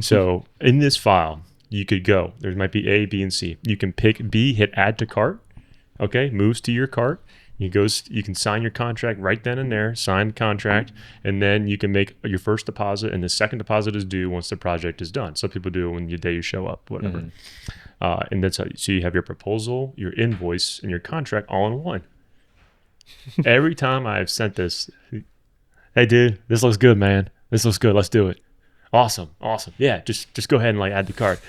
So in this file, you could go. There might be A, B, and C. You can pick B, hit add to cart. Okay, moves to your cart. You can sign your contract right then and there, sign the contract, and then you can make your first deposit, and the second deposit is due once the project is done. Some people do it when the day you show up, whatever. And that's how, so you have your proposal, your invoice, and your contract all in one. Every time I've sent this, hey dude, this looks good, man. This looks good. Let's do it. Awesome. Yeah, just go ahead and like add the card.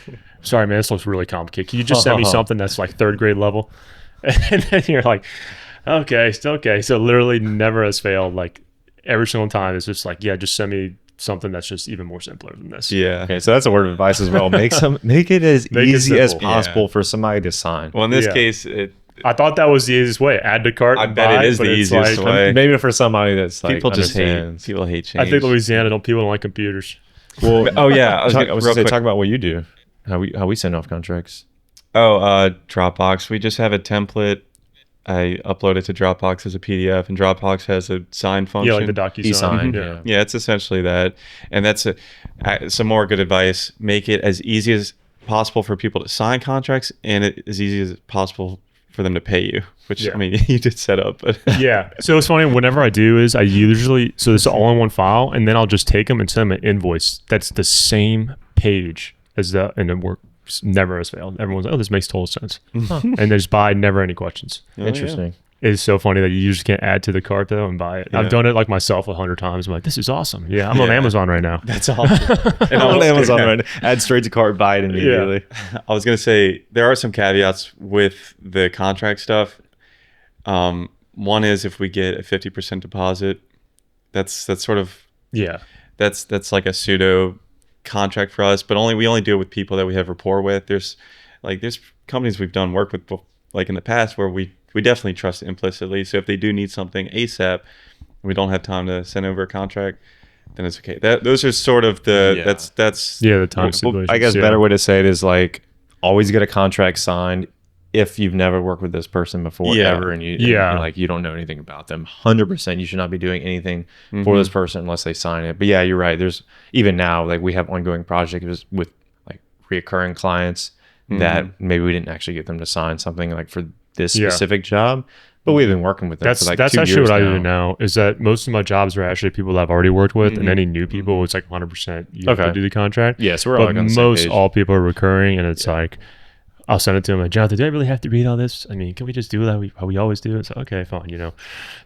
Sorry, man, this looks really complicated. Can you just send me something that's like 3rd grade level? And then you're like, okay. So literally never has failed. Like every single time it's just like, yeah, just send me something that's just even more simpler than this. Yeah. Okay, so that's a word of advice as well. Make it as Make it easy as simple. possible Yeah. for somebody to sign. Well, in this Yeah. case, I thought that was the easiest way. Add to cart. I and bet buy it is but the it's easiest like, way. Maybe for somebody that's like people just hate understands. people hate change. I think Louisiana people don't like computers. Well, Oh yeah, I was talk, gonna- I was real gonna say, quick. talk about what you do. How we send off contracts. Dropbox. We just have a template. I upload it to Dropbox as a PDF, and Dropbox has a sign function. Yeah, like the DocuSign. E-sign, Yeah. yeah. Yeah, it's essentially that. And that's some more good advice. Make it as easy as possible for people to sign contracts, and as easy as possible for them to pay you, which, Yeah. I mean, you did set up. But Yeah. So it's funny. Whenever I do is I usually, so it's all in one file, and then I'll just take them and send them an invoice that's the same page as the, and it works. Never has failed. Everyone's like, oh, this makes total sense. And there's buy, never any questions. Oh, yeah. Interesting. It's so funny that you just can't add to the cart though and buy it. Yeah. I've done it like myself 100 times. I'm like, this is awesome. Yeah, I'm on Yeah. Amazon right now. That's awesome. And I'm on I was- Amazon right now. Add straight to cart, buy it immediately. I was gonna say there are some caveats with the contract stuff. One is if we get a 50% deposit, that's sort of Yeah. that's like a pseudo contract for us, but we only do it with people that we have rapport with. There's companies we've done work with like in the past where we definitely trust implicitly. So if they do need something ASAP, we don't have time to send over a contract, then it's okay. Those are sort of the Yeah. that's Yeah, the time Well, stipulations. I guess yeah. better way to say it is like always get a contract signed if you've never worked with this person before Yeah. ever and Yeah. and, like you don't know anything about them. 100% you should not be doing anything for Mm-hmm. this person unless they sign it. But yeah, you're right. There's even now like we have ongoing projects with like reoccurring clients that maybe we didn't actually get them to sign something like for this Yeah. specific job, but we've been working with them That's for like that's 2 actually years what I now. do now. Is that most of my jobs are actually people that I've already worked with, and any new people, it's like 100%. You have to Okay. do the contract. Yeah, so we're but like on the same most page. all people are recurring, and it's like I'll send it to them like, Jonathan, do I really have to read all this? I mean, can we just do that how we always do? It's like, okay, fine, you know.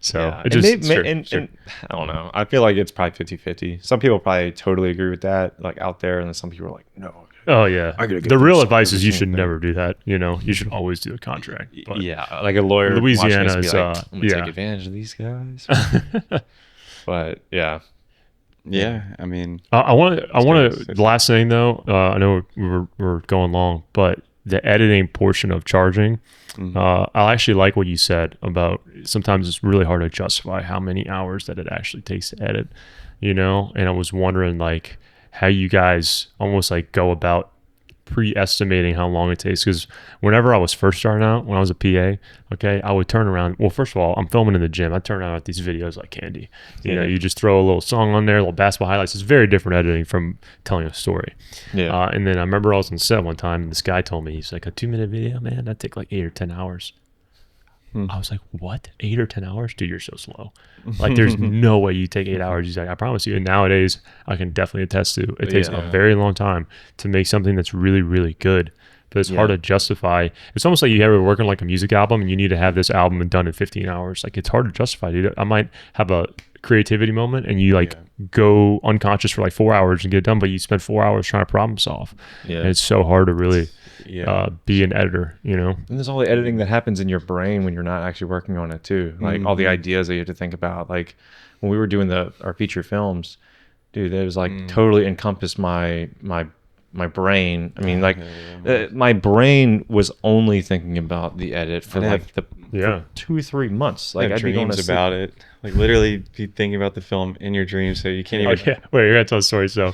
So Yeah. it And just they- and I don't know. I feel like it's probably 50-50. Some people probably totally agree with that, like out there, and then some people are like, no. oh yeah. I gotta get The them real signed advice is you every should single never do that. You know, you should always do a contract. But Yeah, like a lawyer. watching Louisiana this is, be like, I'm gonna yeah. take advantage of these guys. But yeah, yeah. I mean, I want good. to. The last thing though, I know we're going long, but the editing portion of charging, I actually like what you said about sometimes it's really hard to justify how many hours that it actually takes to edit, you know? And I was wondering like how you guys almost like go about pre-estimating how long it takes, because whenever I was first starting out, when I was a PA, okay, I would turn around. Well, first of all, I'm filming in the gym. I turn around at these videos like candy. You know, you just throw a little song on there, a little basketball highlights. It's very different editing from telling a story. Yeah. And then I remember I was on set one time, and this guy told me, he's like, a 2-minute video, man, that'd take like 8 or 10 hours. I was like, what? 8 or 10 hours? Dude, you're so slow. Like, there's no way you take 8 hours. He's like, I promise you. And nowadays, I can definitely attest to it takes a very long time to make something that's really, really good. But it's hard to justify. It's almost like you ever work on like a music album and you need to have this album done in 15 hours. Like, it's hard to justify, dude. I might have a creativity moment and you like go unconscious for like 4 hours and get it done, but you spend 4 hours trying to problem solve. Yeah. And it's so hard to really be an editor, you know? And there's all the editing that happens in your brain when you're not actually working on it too. Like all the ideas that you have to think about. Like when we were doing our feature films, dude, it was like totally encompassed my brain. I mean, like my brain was only thinking about the edit for like for 2-3 months. Like I have dreams about it. Like literally be thinking about the film in your dreams, so you can't even. Oh, yeah. Wait, you're gonna tell a story. So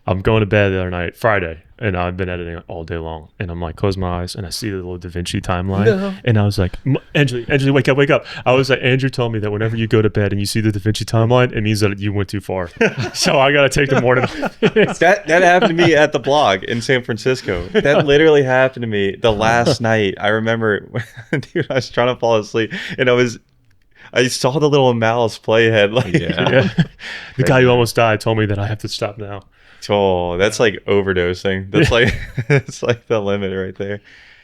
I'm going to bed the other night, Friday, and I've been editing all day long. And I'm like, close my eyes, and I see the little Da Vinci timeline. And I was like, Angela, wake up. I was like, Andrew told me that whenever you go to bed and you see the Da Vinci timeline, it means that you went too far. So I gotta take the morning. That happened to me at the blog in San Francisco. That literally happened to me the last night. I remember, dude, I was trying to fall asleep, and I saw the little mouse playhead. Like, the guy who almost died told me that I have to stop now. Oh, that's like overdosing. That's like it's like the limit right there.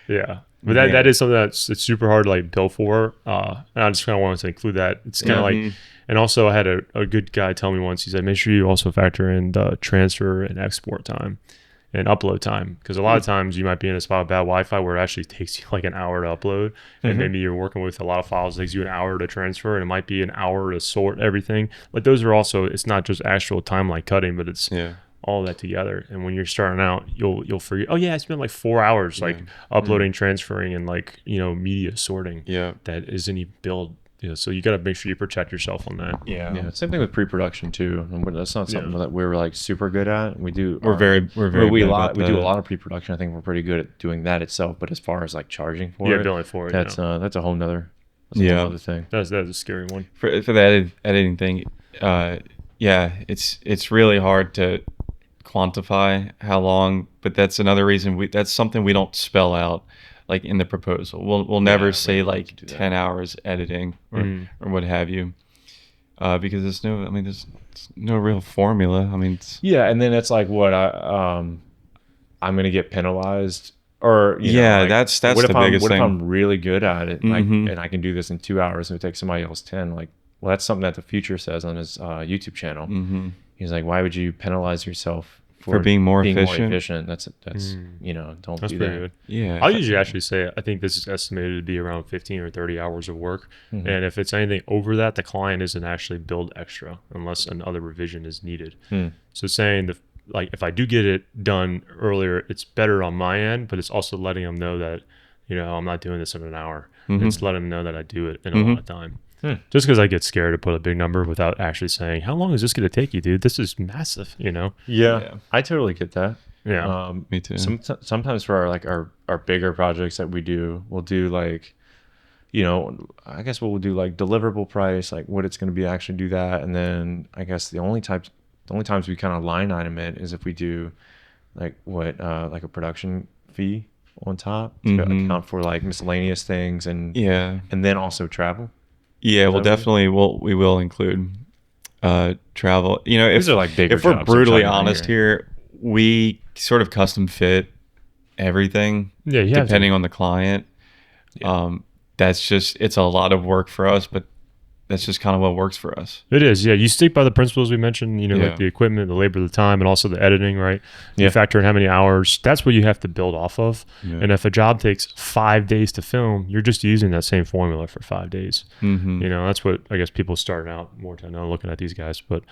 Yeah, but that is something it's super hard to like bill for. And I just kind of wanted to include that. It's kind of like, and also I had a good guy tell me once. He said, make sure you also factor in the transfer and export time and upload time, because a lot of times you might be in a spot with bad Wi-Fi where it actually takes you like an hour to upload, and maybe you're working with a lot of files. It takes you an hour to transfer, and it might be an hour to sort everything. Like those are also, it's not just actual timeline cutting, but it's all that together. And when you're starting out, you'll forget, oh yeah, I spent like 4 hours like uploading, transferring, and like, you know, media sorting. That isn't even built. So you got to make sure you protect yourself on that. Same thing with pre-production too. That's not something that we're like super good at. We do. We're very we do a lot of pre-production. I think we're pretty good at doing that itself. But as far as like charging for it, billing for it, that's a whole nother thing. That's a scary one for the editing thing. It's really hard to quantify how long, but that's another reason that's something we don't spell out like in the proposal. We'll never say like 10 hours editing or what have you, because there's no real formula. I mean, and then it's like what I'm gonna get penalized, or that's the biggest thing. What if I'm really good at it, and I can do this in 2 hours, and it takes somebody else 10? Like, well, that's something that the Future says on his YouTube channel. He's like, why would you penalize yourself for being more efficient? That's don't do that. Good. I'll usually actually say I think this is estimated to be around 15 or 30 hours of work, and if it's anything over that, the client isn't actually billed extra unless another revision is needed. So saying like if I do get it done earlier, it's better on my end, but it's also letting them know that I'm not doing this in an hour. It's letting them know that I do it in a lot of time. Just because I get scared to put a big number without actually saying, how long is this going to take you, dude? This is massive, I totally get that. Me too. Sometimes for our bigger projects that we do, we'll do like, I guess we'll do like deliverable price, like what it's going to be, actually do that. And then I guess the only times we kind of line item it is if we do like like a production fee on top to account for like miscellaneous things and then also travel. Yeah, well, definitely we will include travel. These are like bigger if we're jobs brutally honest here, we sort of custom fit everything depending on the client. That's just, it's a lot of work for us, but that's just kind of what works for us. It is, yeah. You stick by the principles we mentioned, Yeah. like the equipment, the labor, the time, and also the editing, right? Yeah. You factor in how many hours. That's what you have to build off of. Yeah. And if a job takes 5 days to film, you're just using that same formula for 5 days. Mm-hmm. That's what I guess people starting out more to know looking at these guys. But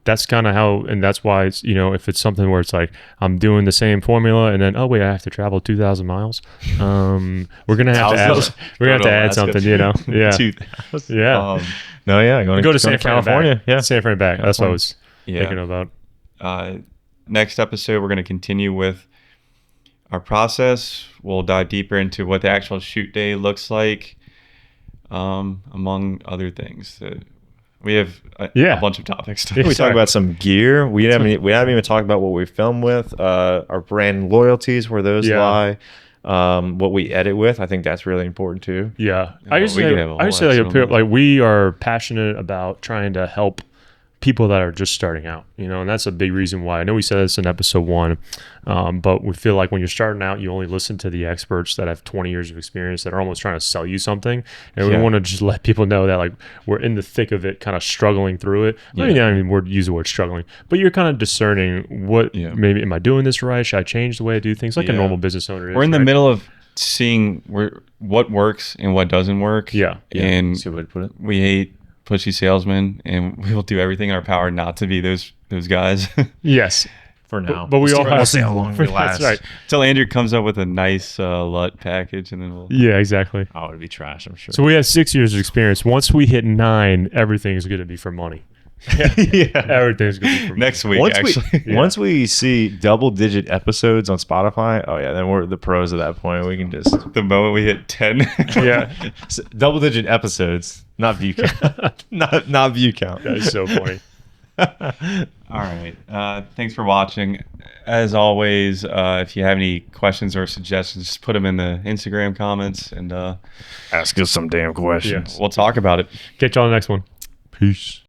that's kind of how, and that's why it's, if it's something where it's like, I'm doing the same formula and then, oh, wait, I have to travel 2,000 miles. We're going to have to add, Alaska. something, Yeah. 2000. Yeah. No, yeah, Go to San Fran and California. back. Yeah, San Fran and back. That's what I was Yeah. thinking about. Next episode, we're going to continue with our process. We'll dive deeper into what the actual shoot day looks like, among other things. We have a bunch of topics. Yeah. We talk about some gear. We haven't even talked about what we film with, our brand loyalties, where those Yeah. lie, what we edit with. I think that's really important too. Yeah, Yeah, I just we say, could have a whole episode on like we are passionate about trying to help people that are just starting out, and that's a big reason why. I know we said this in episode 1, but we feel like when you're starting out, you only listen to the experts that have 20 years of experience that are almost trying to sell you something, and we Yeah. want to just let people know that like we're in the thick of it, kind of struggling through it. I mean, use the word struggling, but you're kind of discerning what maybe am I doing this right? Should I change the way I do things like a Yeah. normal business owner is? We're in the right? middle of seeing what works and what doesn't work. Yeah. And That's a good way to put it. we hate pushy salesmen, and we will do everything in our power not to be those guys. Yes. For now, But we all have we'll see how long we That's last. right. Until Andrew comes up with a nice LUT package, and then we'll. Yeah, exactly. Oh, it'd be trash, I'm sure. So we have 6 years of experience. Once we hit 9, everything is going to be for money. yeah. Everything's going to be for money. Next week, Once actually. we once we see double-digit episodes on Spotify, oh yeah, then we're the pros at that point. We can just The moment we hit 10. Yeah. double-digit episodes, not view count, not view count. That is so funny. All right. Thanks for watching. As always, if you have any questions or suggestions, just put them in the Instagram comments, and Ask us some damn questions. we'll talk about it. Catch y'all on the next one. Peace.